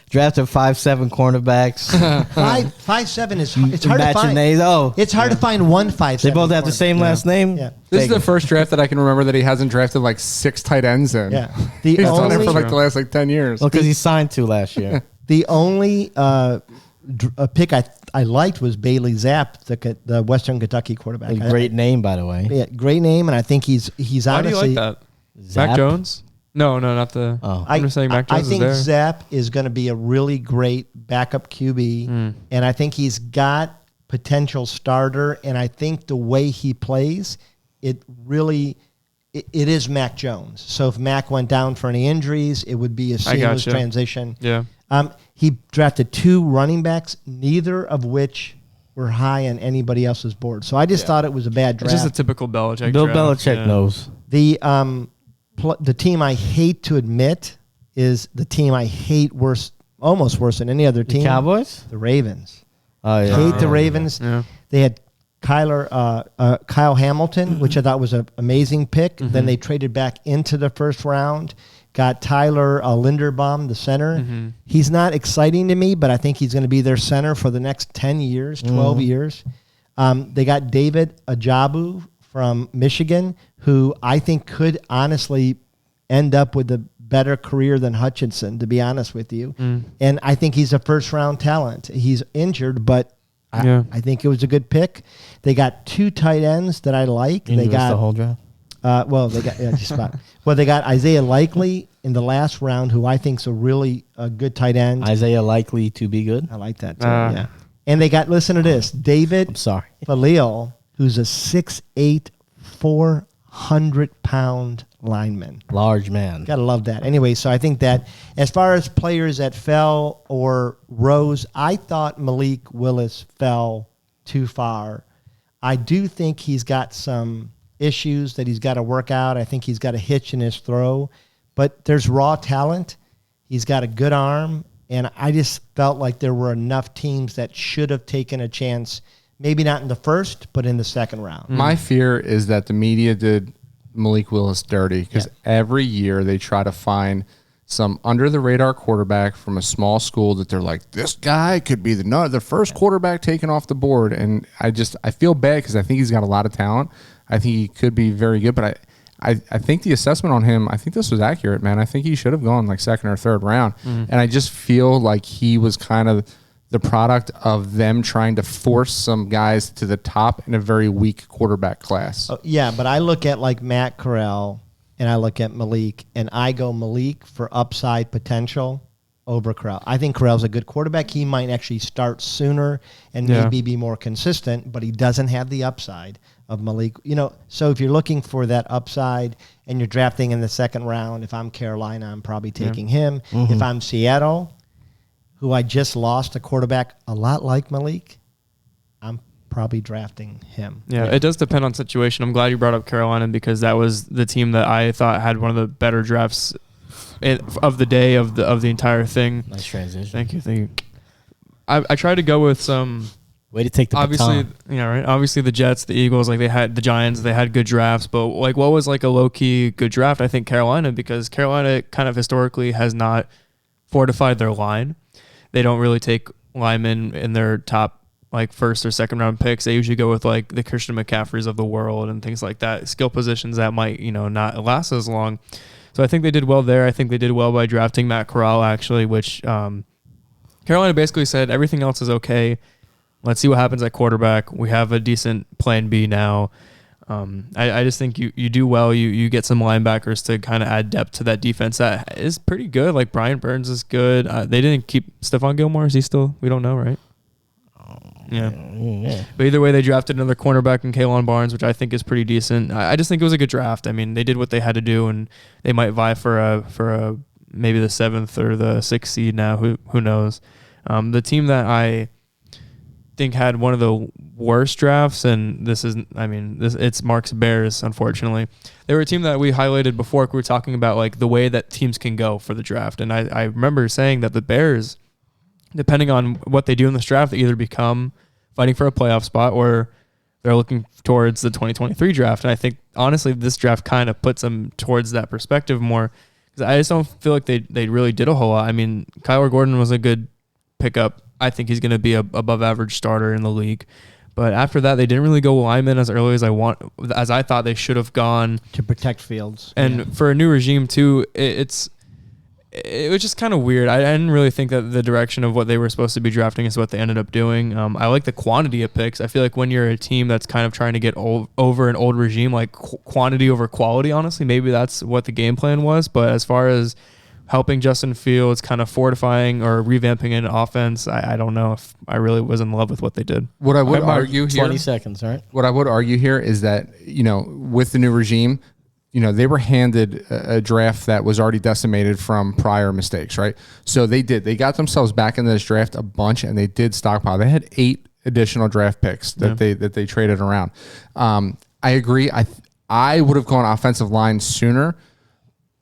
drafting 5'7" cornerbacks. 5'7" is it's hard to Matching find. names. Oh, It's hard to find one 5'7". they both have the same last name. Yeah. This Take is the it. first draft that I can remember that he hasn't drafted like 6 tight ends in. Yeah. The He's done it only for like the last like 10 years. Well, because he signed 2 last year. the only pick I liked was Bailey Zapp, the Western Kentucky quarterback. A great name, by the way. Yeah, great name, and I think he's Why do honestly. you like that? Zap? Mac Jones? No, not the. Oh. I'm just saying Mac Jones I think is there. Zapp is going to be a really great backup QB, and I think he's got potential starter. And I think the way he plays, it is Mac Jones. So if Mac went down for any injuries, it would be a seamless gotcha. transition. Yeah. He drafted 2 running backs, neither of which were high on anybody else's board. So I just thought it was a bad draft. It's just a typical Belichick Bill draft. Belichick Yeah. knows. The team I hate to admit is the team I hate almost worse than any other team. Cowboys? The Ravens. Oh, yeah. Hate the Ravens. Yeah. They had Kyle Hamilton, which I thought was an amazing pick. Then they traded back into the first round. Got Tyler Linderbaum, the center. He's not exciting to me, but I think he's going to be their center for the next 10 years, 12 years. They got David Ajabu from Michigan, who I think could honestly end up with a better career than Hutchinson, to be honest with you. And I think he's a first-round talent. He's injured, but I think it was a good pick. They got 2 tight ends that I like. You They knew this got the whole draft? they got just about. Well, they got Isaiah Likely in the last round, who I think's a really good tight end. Isaiah likely to be good? I like that too. Yeah, and they got listen to this, David I'm sorry. Falil, who's a 6'8", 400-pound lineman. Large man. Gotta love that. Anyway, so I think that as far as players that fell or rose, I thought Malik Willis fell too far. I do think he's got some issues that he's got to work out. I think he's got a hitch in his throw, but there's raw talent. He's got a good arm, and I just felt like there were enough teams that should have taken a chance, maybe not in the first, but in the second round. My fear is that the media did Malik Willis dirty because every year they try to find some under-the-radar quarterback from a small school that they're like, this guy could be the first quarterback taken off the board. And I feel bad because I think he's got a lot of talent. I think he could be very good, but I think the assessment on him, I think this was accurate, man. I think he should have gone like second or third round. And I just feel like he was kind of the product of them trying to force some guys to the top in a very weak quarterback class. Yeah, but I look at like Matt Corral and I look at Malik, and I go Malik for upside potential over Corral. I think Corral's a good quarterback. He might actually start sooner and maybe be more consistent, but he doesn't have the upside of Malik. So if you're looking for that upside and you're drafting in the second round, if I'm Carolina, I'm probably taking him. If I'm Seattle, who I just lost a quarterback a lot like Malik, I'm probably drafting him. Yeah, it does depend on situation. I'm glad you brought up Carolina because that was the team that I thought had one of the better drafts of the day of the entire thing. Nice transition. Thank you. I tried to go with some. Way to take the Obviously, baton. right. Obviously, the Jets, the Eagles, like they had the Giants, they had good drafts. But like, what was like a low key good draft? I think Carolina, because Carolina kind of historically has not fortified their line. They don't really take linemen in their top like first or second round picks. They usually go with like the Christian McCaffreys of the world and things like that, skill positions that might not last as long. So I think they did well there. I think they did well by drafting Matt Corral actually, which Carolina basically said everything else is okay. Let's see what happens at quarterback. We have a decent plan B now. I just think you do well. You get some linebackers to kind of add depth to that defense that is pretty good. Like Brian Burns is good. They didn't keep Stephon Gilmore. Is he still? We don't know, right? Yeah. But either way, they drafted another cornerback in Kalen Barnes, which I think is pretty decent. I just think it was a good draft. I mean, they did what they had to do, and they might vie for a maybe the 7th or the 6th seed now. Who knows? The team that I think had one of the worst drafts, and it's Mark's Bears, unfortunately. They were a team that we highlighted before. We were talking about like the way that teams can go for the draft, and I remember saying that the Bears, depending on what they do in this draft, they either become fighting for a playoff spot or they're looking towards the 2023 draft. And I think, honestly, this draft kind of puts them towards that perspective more. Because I just don't feel like they really did a whole lot. I mean, Kyler Gordon was a good pickup. I think he's going to be a above average starter in the league. But after that, they didn't really go lineman as early as I thought they should have gone to protect Fields. And for a new regime too, it was just kind of weird. I didn't really think that the direction of what they were supposed to be drafting is what they ended up doing. I like the quantity of picks. I feel like when you're a team that's kind of trying to get over an old regime, like quantity over quality, honestly, maybe that's what the game plan was. But as far as helping Justin Fields, kind of fortifying or revamping an offense, I don't know if I really was in love with what they did. What I would argue here, 20 seconds, all right? What I would argue here is that, with the new regime, they were handed a draft that was already decimated from prior mistakes, right? So they got themselves back into this draft a bunch, and they did stockpile. They had 8 additional draft picks that they traded around. I agree. I would have gone offensive line sooner.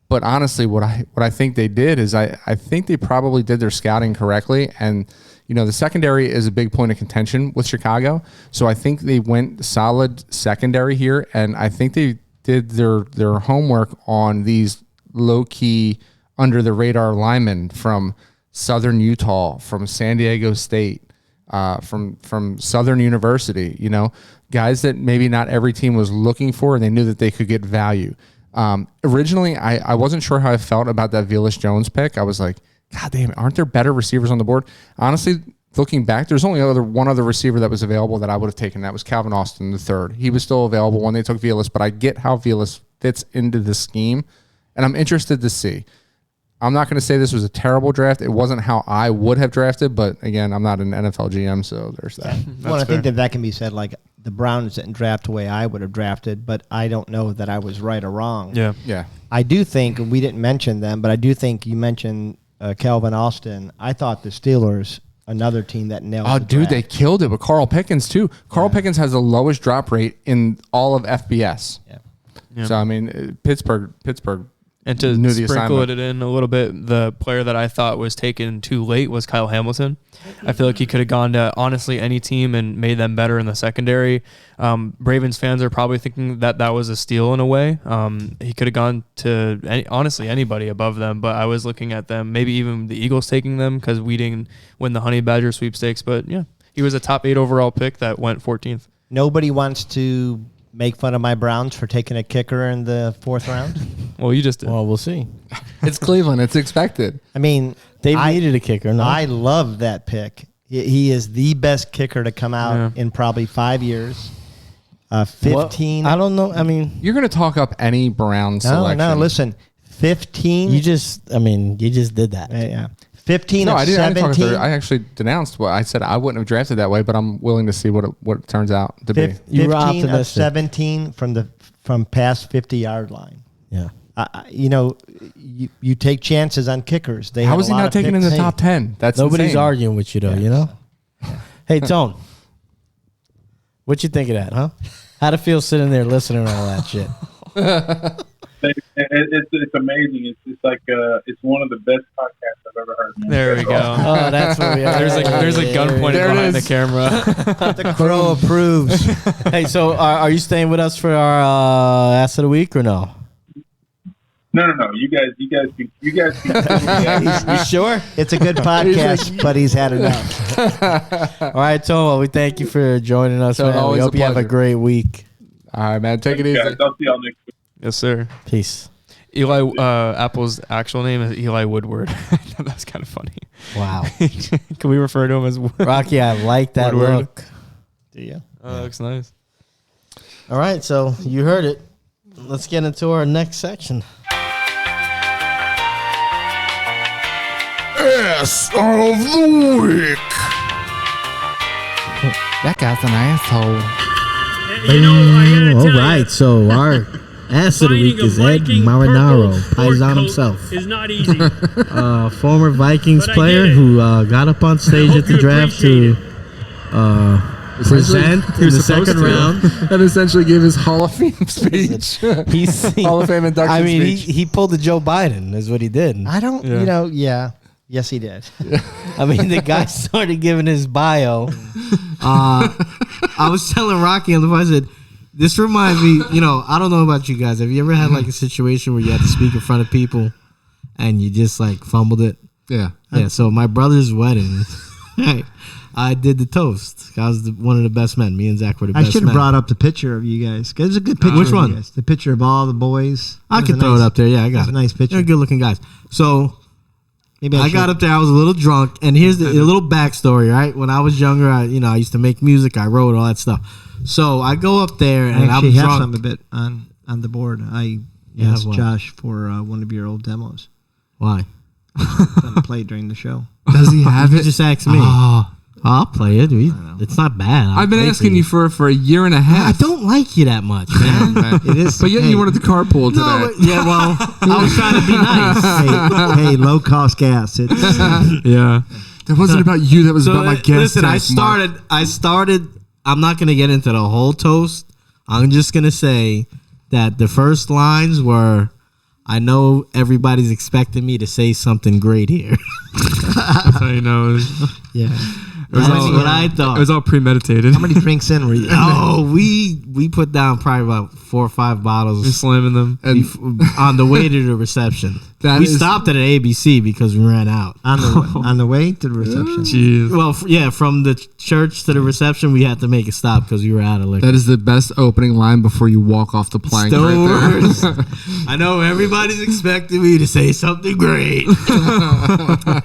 But honestly, what I think they did is I think they probably did their scouting correctly. And, the secondary is a big point of contention with Chicago. So I think they went solid secondary here. And I think they did their homework on these low-key, under-the-radar linemen from Southern Utah, from San Diego State, from Southern University, guys that maybe not every team was looking for, and they knew that they could get value. Originally, I wasn't sure how I felt about that Velus Jones pick. I was like, God damn it, aren't there better receivers on the board? Honestly, looking back, there's only one other receiver that was available that I would have taken. That was Calvin Austin, the third. He was still available when they took Velus, but I get how Velus fits into the scheme, and I'm interested to see. I'm not going to say this was a terrible draft. It wasn't how I would have drafted, but again, I'm not an NFL GM, so there's that. Well, I think that can be said, like, the Browns didn't draft the way I would have drafted, but I don't know that I was right or wrong. Yeah. I do think, we didn't mention them, but I do think you mentioned Calvin Austin. I thought the Steelers, another team that nailed the dude, draft. they killed it with Carl Pickens, too. Carl Pickens has the lowest drop rate in all of FBS. Yeah. So, I mean, Pittsburgh And to knew the sprinkle assignment. it in a little bit, the player that I thought was taken too late was Kyle Hamilton. I feel like he could have gone to, honestly, any team and made them better in the secondary. Ravens fans are probably thinking that was a steal in a way. He could have gone to, honestly, anybody above them, but I was looking at them, maybe even the Eagles taking them because we didn't win the Honey Badger sweepstakes. But, yeah, he was a top 8 overall pick that went 14th. Nobody wants to make fun of my Browns for taking a kicker in the 4th round. Well, you just did. Well, we'll see. It's Cleveland. It's expected. I mean, They needed a kicker, no? I love that pick. He is the best kicker to come out in probably 5 years. 15. Well, I don't know. I mean, You're going to talk up any Brown selection. No, listen. 15. you just did that. Yeah. 15 No, of I didn't talk 17. about I actually denounced what I said. I wouldn't have drafted that way, but I'm willing to see what it turns out to be. You were 15 of optimistic. 17 from past 50-yard line. Yeah. You take chances on kickers. They How had was a he lot not of taken in picks. the top 10? That's Nobody's insane. arguing with you, though, Hey, Tone. What you think of that, huh? How'd it feel sitting there listening to all that shit? It's amazing. It's like it's one of the best podcasts I've ever heard. Man. There we go. Oh, that's what we are. There's a gun pointed There it behind the is. camera. The Crow approves. Hey, so are you staying with us for our ass of the week or no? No. You guys can. You sure? It's a good podcast, but he's had enough. All right, Tone. Well, we thank you for joining us, So man. We always hope a you have a pleasure. great week. All right, man. Take it easy. Guys, I'll see y'all next week. Yes, sir. Peace. Eli Apple's actual name is Eli Woodward. That's kind of funny. Wow. Can we refer to him as Woodward? Rocky, I like that Woodward. look. Do you? Oh, that looks nice. All right, so you heard it. Let's get into our next section. Ass of the week. That guy's an asshole. All right, so our ass of the week is Ed Marinaro, Paisan himself. Is not easy. Former Vikings But I player get it. who got up on stage hope at the you draft appreciate to present in the second round. And essentially gave his Hall of Fame speech. He's Hall of Fame induction I mean, speech. he pulled the Joe Biden, is what he did. I don't, Yes, he did. I mean, the guy started giving his bio. I was telling Rocky on the phone, I said, this reminds me, I don't know about you guys. Have you ever had like a situation where you had to speak in front of people and you just like fumbled it? Yeah. Yeah, so my brother's wedding, I did the toast. I was one of the best men. Me and Zach were the best men. I should have brought up the picture of you guys. There's a good picture Which of one? you guys. The picture of all the boys. I could throw it up there. Yeah, I got it. A nice picture. They're good looking guys. So Maybe I got up there. I was a little drunk. And here's a little backstory, right? When I was younger, I used to make music. I wrote all that stuff. So I go up there and I I'm actually have drunk. some a bit on the board. I You have asked what? Josh for one of your old demos Why? to play during the show. Does he have You it? just asked me. Oh, I'll play it. It's not bad. I've been asking you for a year and a half. I don't like you that much, man. It is, But yet hey, you wanted the carpool today. No, yeah, well, I was trying to be nice. hey, low cost gas. It's Yeah. That wasn't about you. That was about my guest. Listen, I test, Mark. started. I'm not going to get into the whole toast. I'm just going to say that the first lines were, I know everybody's expecting me to say something great here. That's how you know. yeah. That's all- what I thought. It was all premeditated. How many drinks in were you? Oh, we put down probably about 4 or 5 Just bottles slamming them. And on the way to the reception. That We is- stopped at an ABC because we ran out. on the way to the reception. Jeez. Well, from the church to the reception, we had to make a stop because we were out of liquor. that is the best opening line before you walk off the plank right there. I know everybody's expecting me to say something great.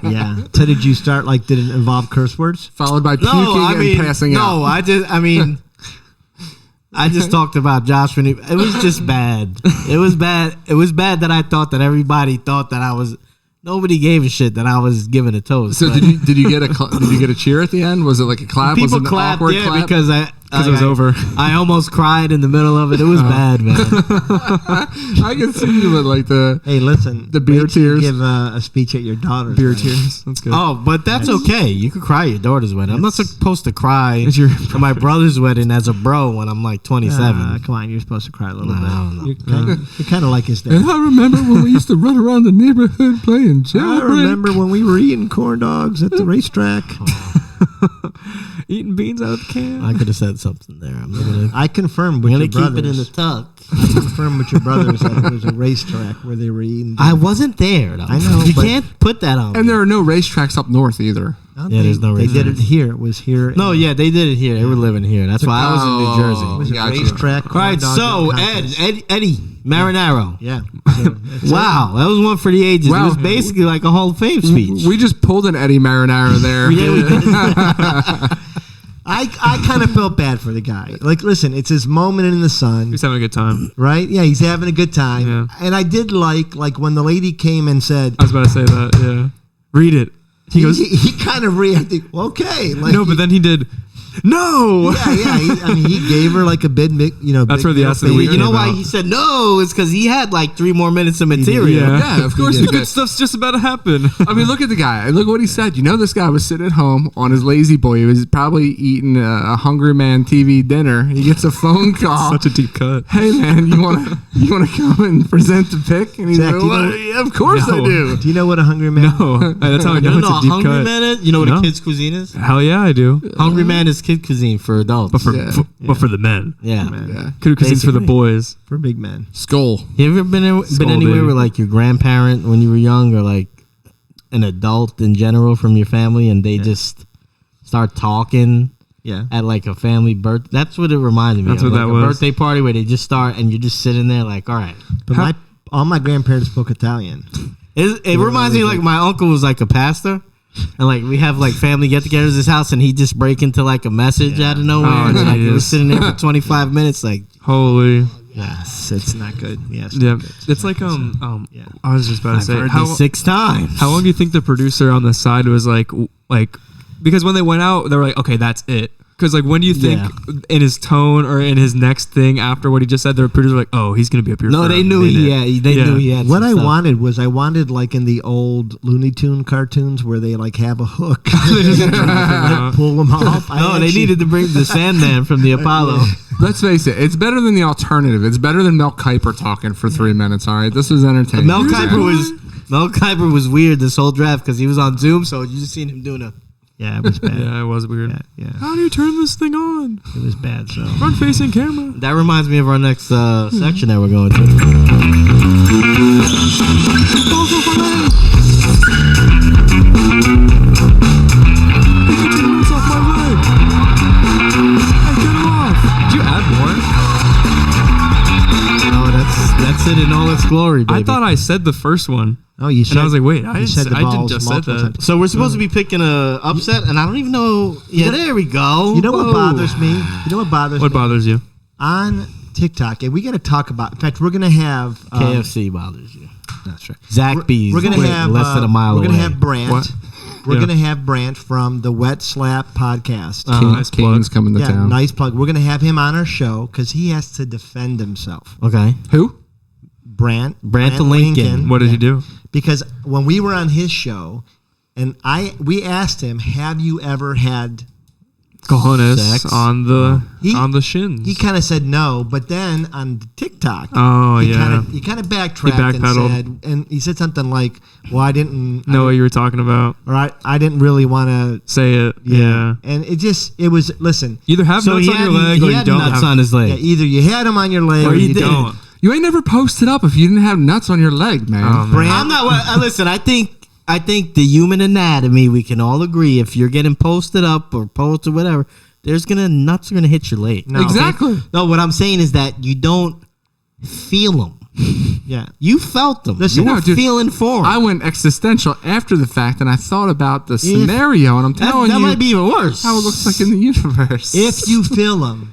Yeah. So did you start did it involve curse words? Followed by puking and passing out. I just talked about Josh when it was just bad. It was bad. It was bad that I thought that everybody thought that I was. Nobody gave a shit that I was giving a toast. So did you get a cheer at the end? Was it like a clap? Was People it an clapped, awkward yeah, clap? because it was over. I almost cried in the middle of it. It was bad, man. I can see you with like the Hey, listen. The beer wait till you tears. Give a speech at your daughter's Beer wedding. tears. That's good. Oh, but that's okay. You could cry at your daughter's wedding. I'm not supposed to cry It's your at my brother's wedding as a bro when I'm like 27. Come on, you're supposed to cry a little No, bit. I don't know. You're kind of like his dad. And I remember when we used to run around the neighborhood playing I jailbreak. remember when we were eating corn dogs at the racetrack. Eating beans out of the can. I could have said something there. I'm gonna, I confirmed I'm with gonna your keep brothers. it in the tuck. I confirmed with your brothers that it was a racetrack where they were eating. I wasn't there, though. I know, You but- can't put that on. And me. there are no racetracks up north either. Yeah, there's no They did it racetrack. here. It was here. No, yeah, they did it here. They were living here. That's why I was in New It Jersey. was a Gotcha. racetrack. All right, corn dog so contest. Eddie Marinaro. Yeah. So that's Wow, that was one for the ages. Wow. It was basically like a Hall of Fame speech. We just pulled an Eddie Marinaro there. Yeah, we did. I kind of felt bad for the guy. Like, listen, it's his moment in the sun, He's having a good time. right? Yeah, he's having a good time. Yeah. And I did like when the lady came and said, I was about to say that. Yeah. Read it. He goes, he kind of reacted, okay. Like, no, but then he did, no. Yeah. He gave her like a big, That's big where the middle ass of the finger. week You know came why out. he said no? It's because he had like 3 more minutes of material. Yeah, of course The he good did. stuff's just about to happen. I mean, look at the guy. And look what he said. You know, this guy was sitting at home on his lazy boy. He was probably eating a Hungry Man TV dinner. He gets a phone call. Such a deep cut. Hey man, you wanna come and present the pick? And he's Zach, like, do you know- "Well, yeah, of course I No. do. Do you know what a hungry man? No, that's how I You know don't it's know a deep Hungry cut. Man is? You know what No. a kid's cuisine is? Hell yeah, I do. Hungry Man is kid cuisine for adults. But for Yeah. but for the men, yeah. Yeah. because it's for the Basically. boys. For big men. Skull. You ever been Skull, anywhere baby. with like your grandparent when you were young, or like an adult in general from your family, and they just start talking Yeah. at like a family birth? That's what it reminded me That's of. what Like that a was. birthday party where they just start and you're just sitting there like, all right. But all my grandparents spoke Italian. It reminds me like my uncle was like a pastor. And like we have like family get-togethers at his house, and he just break into like a message out of nowhere. Oh, and like we were jeez. sitting there for 25 minutes, like Holy, Yes, it's not good. Yes. yeah. It's like Yeah. I was just about to I've say heard how this 6 times. how long do you think the producer on the side was like because when they went out they were like, okay, that's it. Because like when do you think in his tone or in his next thing after what he just said, the producer were like, oh, he's gonna be up here. No, for they a knew he minute. had. They knew he had. What some I stuff. wanted was like in the old Looney Tune cartoons where they like have a hook, Uh, pull them off. No, they needed to bring the Sandman from the Apollo. Let's face it, it's better than the alternative. It's better than Mel Kiper talking for 3 minutes. All right, this was entertaining. Mel Kiper was weird this whole draft because he was on Zoom, so you just seen him doing a. Yeah, it was bad. Yeah, it was weird. Yeah. How do you turn this thing on? It was bad. So Front facing camera. That reminds me of our next section that we're going to. Did you add more? No, that's it in all its glory, baby. I thought I said the first one. oh, you said. And I was like, wait, you said the I didn't balls just said multiple that. times. So we're supposed to be picking a upset, and I don't even know. Yeah, there we go. You know what Whoa. bothers me? You know what bothers What me? bothers you? On TikTok, and we got to talk about. In fact, we're going to have KFC bothers you. That's right. Zaxby's. We're gonna have less than a mile We're away. gonna have Brant. What? We're Yeah. gonna have Brant from the Wet Slap podcast. Nice plug. King's coming to yeah, town. nice plug. We're gonna have him on our show because he has to defend himself. Okay. Who? Brant the Lincoln. What did he do? Because when we were on his show, and we asked him, "Have you ever had?" Cojones Sex. on the shins. He kind of said no, but then on TikTok, Oh, he yeah. kind of backtracked and backpedaled. he said something like, "Well, I didn't know what you were talking about. or I didn't really want to." Say it. Yeah. And it was listen. Either have So nuts he on had, your leg he or you had don't nuts have. on his leg. Yeah, either you had them on your leg Or or you you didn't. don't. You ain't never posted up if you didn't have nuts on your leg, man. Oh, man. Brant, I'm not. Listen, I think the human anatomy. We can all agree if you're getting posted up or posted whatever, nuts are gonna hit your leg. No. Exactly. No, what I'm saying is that you don't feel them. yeah. You felt them. Listen, you were no, dude, feeling for 'em. I went existential after the fact, and I thought about the scenario, and I'm that telling you might be even worse. how it looks like in the universe. If you feel them,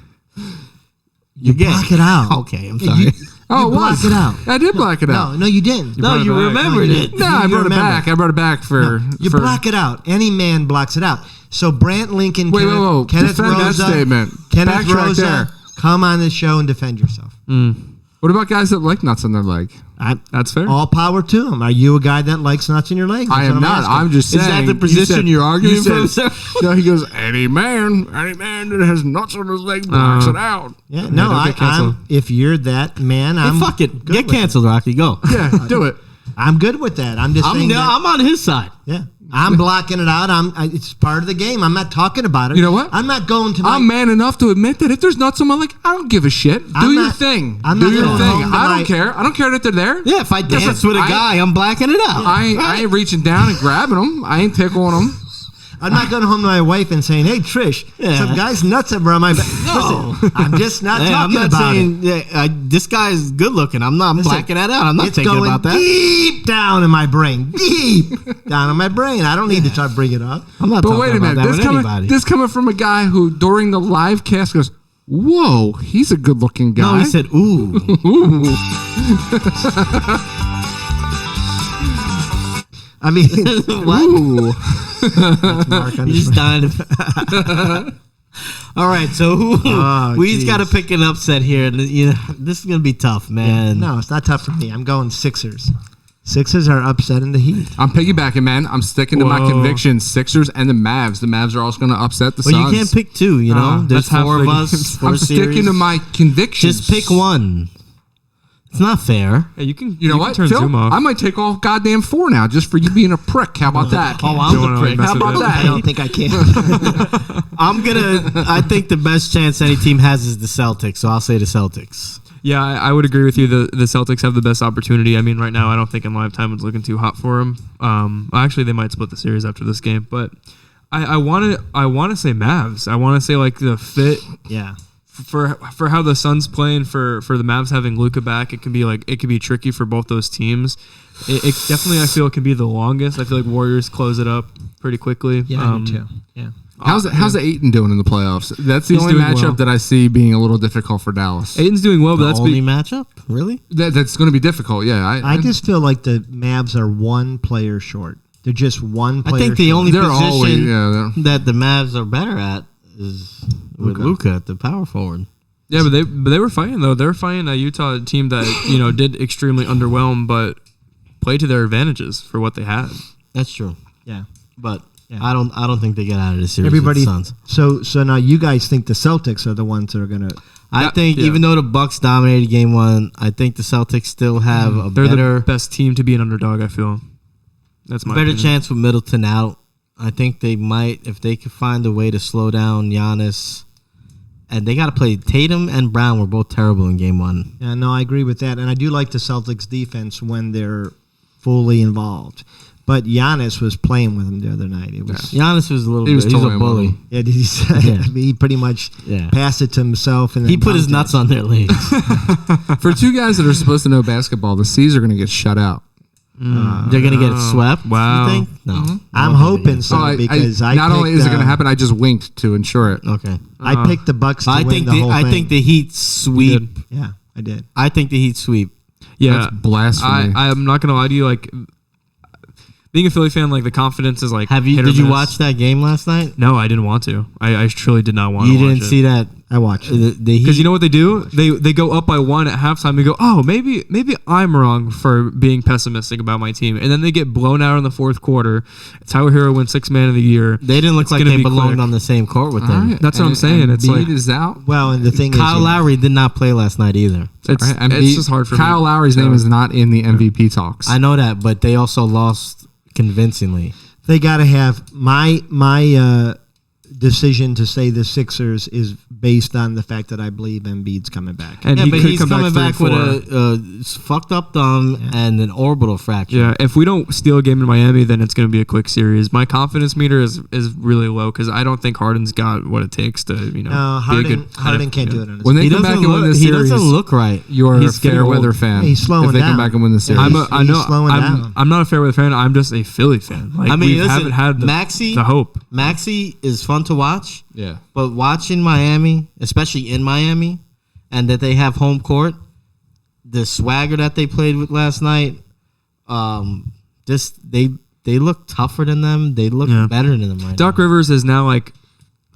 you get block it out. Okay, I'm Yeah, sorry. oh, you it block was. it out. I did black it out. No, you didn't. No, brought it you back. remembered it. No, I You brought it remember. back. I brought it back for. You for block it out. Any man blocks it out. So Brant Lincoln, Wait, Kenneth, whoa. Kenneth Defend that Rosa, statement. Kenneth Backtrack Rosa, there. come on this show and defend yourself. What about guys that like nuts on their leg? That's fair. All power to them. Are you a guy that likes nuts in your leg? I That's am what not. asking. I'm just Is saying. that the position you're arguing from, sir? No, he goes, any man that has nuts on his leg blocks it out. Yeah, Yeah, no, don't get canceled. if you're that man, Hey, I'm fuck it. good Get with canceled, Rocky. Go. Yeah, do it. I'm good with that. I'm just saying. I'm on his side. Yeah, I'm blocking it out. It's part of the game. I'm not talking about it. You know what? I'm not going to. I'm man enough to admit that if there's nuts on my leg, I don't give a shit. I'm Do your not- thing. I'm Do not your going thing. home to I my- don't care. I don't care that they're there. Yeah, if I dance with a I- guy, I'm blacking it out. I ain't reaching down and grabbing them. I ain't tickling them. I'm not going home to my wife and saying, "Hey, Trish, Yeah. some guy's nuts are on my back." No. Listen, I'm just not Hey, I'm talking not about saying it. this guy is good looking. I'm not. I'm Listen, blacking that out. I'm not It's thinking going about that. deep down in my brain, deep down in my brain. I don't need to try to bring it up. I'm not But talking wait a about minute. that with anybody. This coming from a guy who, during the live cast, goes, "Whoa, he's a good-looking guy." No, he said, "Ooh." I mean, What? Ooh. Mark on You his just dying to- All right, so Oh, we just got to geez. pick an upset here. You know, this is gonna be tough, man. no, it's not tough for me. I'm going Sixers. Sixers are upset in the Heat. I'm piggybacking, man. I'm sticking to my Whoa. convictions. Sixers and the Mavs. The Mavs are also going to upset the Well, Suns. you can't pick two. You know, there's that's half four of the us. games. 4 I'm sticking series. to my convictions. Just pick one. It's not fair. Hey, you can. You know can what, Turn Phil? Zoom off. I might take all goddamn 4 now just for you being a prick. How about that? Oh, I'm Don't the wanna prick. mess How with about it. that? I don't think I can. I think the best chance any team has is the Celtics. So I'll say the Celtics. Yeah, I would agree with you. The Celtics have the best opportunity. I mean, right now, I don't think in lifetime it's looking too hot for them. Actually, they might split the series after this game, but I want to say Mavs. I want to say like the fit Yeah. for how the Suns playing for the Mavs having Luka back. It can be tricky for both those teams. It definitely I feel it can be the longest. I feel like Warriors close it up pretty quickly. Yeah, I do too. Yeah. How's the Ayton doing in the playoffs? That's the He's only doing matchup well. that I see being a little difficult for Dallas. Aiton's doing well, but The that's only matchup, really? That's going to be difficult. Yeah, I just feel like the Mavs are one player short. They're just one player I think the short. only they're position always that the Mavs are better at is with Luka at the power forward. Yeah, but they were fighting though. They were fighting a Utah team that did extremely underwhelm, but played to their advantages for what they had. That's true. Yeah. But Yeah. I don't think they get out of this series. Everybody. With the Suns. So now you guys think the Celtics are the ones that are going to. I think yeah. even though the Bucks dominated game one, I think the Celtics still have a They're better the best team to be an underdog. I feel that's my better opinion. chance with Middleton out. I think they might, if they could find a way to slow down Giannis. And they got to play Tatum and Brown were both terrible in game 1. Yeah, no, I agree with that. And I do like the Celtics defense when they're fully involved. But Giannis was playing with him the other night. It was Giannis was a little bit. He's a bully. Yeah, did he say? Yeah. He pretty much passed it to himself. And he put his nuts on their legs. For two guys that are supposed to know basketball, the C's are going to get shut out. They're going to get swept? Wow. You think? No. Mm-hmm. I'm hoping so because I not only picked, is it going to happen, I just winked to ensure it. Okay. I picked the Bucks to win the whole I thing. think the Heat sweep. Yeah, I did. I think the Heat sweep. Yeah, That's blasphemy. I'm not gonna lie to you. Like being a Philly fan, like the confidence is like. Did you watch that game last night? No, I didn't want to. I truly did not want to. You watch didn't it. see that? I watched it. Because you know what they do? They go up by 1 at halftime and go, oh, maybe I'm wrong for being pessimistic about my team. And then they get blown out in the fourth quarter. Tyler Hero wins 6th Man of the Year. They didn't look like they belonged on the same court with them. Right. That's what I'm saying. It's like is out. Well, and the thing Kyle is, Lowry did not play last night either. It's just hard for Kyle me. Lowry's name is not in the MVP talks. I know that, but they also lost convincingly. they got to have my decision to say the Sixers is based on the fact that I believe Embiid's coming back. And Yeah, he but could he's come coming back with 3-4. a fucked up thumb and an orbital fracture. Yeah, if we don't steal a game in Miami, then it's going to be a quick series. My confidence meter is really low because I don't think Harden's got what it takes to No, be a Harden good. can't do it. On his When they He come back doesn't and win look. this He series, doesn't look right. you're a He's getting fair weather old. fan. He's slowing if they come down. back and win the series. I know. slowing down. I'm not a fair weather fan. I'm just a Philly fan. Like, I mean, we listen, haven't had Maxey, the hope. Maxey is fun to watch, yeah. but watching Miami, especially in Miami, and that they have home court, the swagger that they played with last night, they look tougher than them. They look better than them right Doc now. Rivers is now like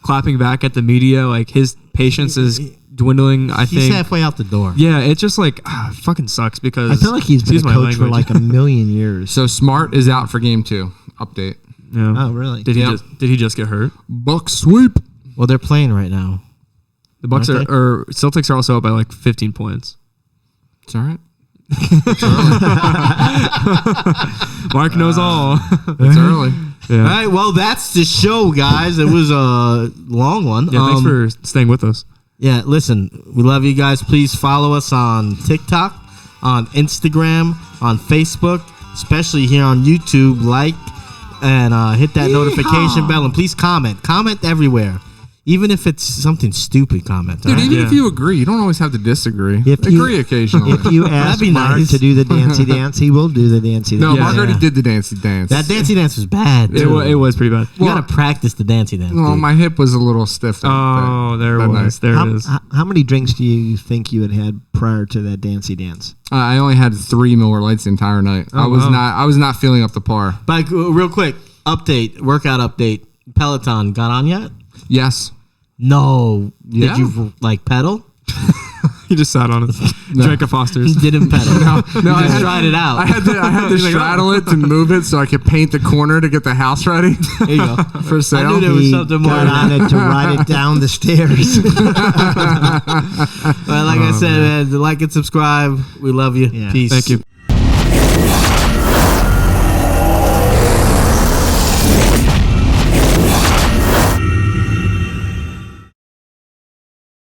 clapping back at the media. Like his patience is dwindling. I He's think. halfway out the door. Yeah, it just like fucking sucks because I feel like he's been a excuse my coach for language. like a million years. So Smart is out for game 2. Update. Yeah. Oh, really? Did he just get hurt? Bucks sweep. Well, they're playing right now. The Bucks Aren't they? or Celtics are also up by like 15 points. It's all right. Mark knows all. It's early. Yeah. All right, well, that's the show, guys. It was a long one. Yeah, thanks for staying with us. Yeah, listen, we love you guys. Please follow us on TikTok, on Instagram, on Facebook, especially here on YouTube. Like and hit that notification bell, and please comment. Comment everywhere. Even if it's something stupid, comment. Dude, all right? even if you agree, you don't always have to disagree. Agree Occasionally. If you ask be Mark nice. to do the dancey dance, he will do the dancey dance. No, Yeah. Mark already did the dancey dance. That dancey dance was bad. It was pretty bad. You gotta practice the dancey dance. Well, dude. my hip was a little stiff. Oh, there it was. There How, it is. how many drinks do you think you had prior to that dancey dance? I only had 3 Miller Lights the entire night. Oh, I was not feeling up to par. But real quick, workout update. Peloton got on yet? Yes. No. Yeah. Did you pedal? He just sat on it. Drank a Foster's. Didn't pedal. No, I just tried it out. I had to straddle it to move it so I could paint the corner to get the house ready There you go. for sale. I knew there was He something more got than on that. it to ride it down the stairs. Well, like I said, man, like and subscribe. We love you. Yeah. Peace. Thank you.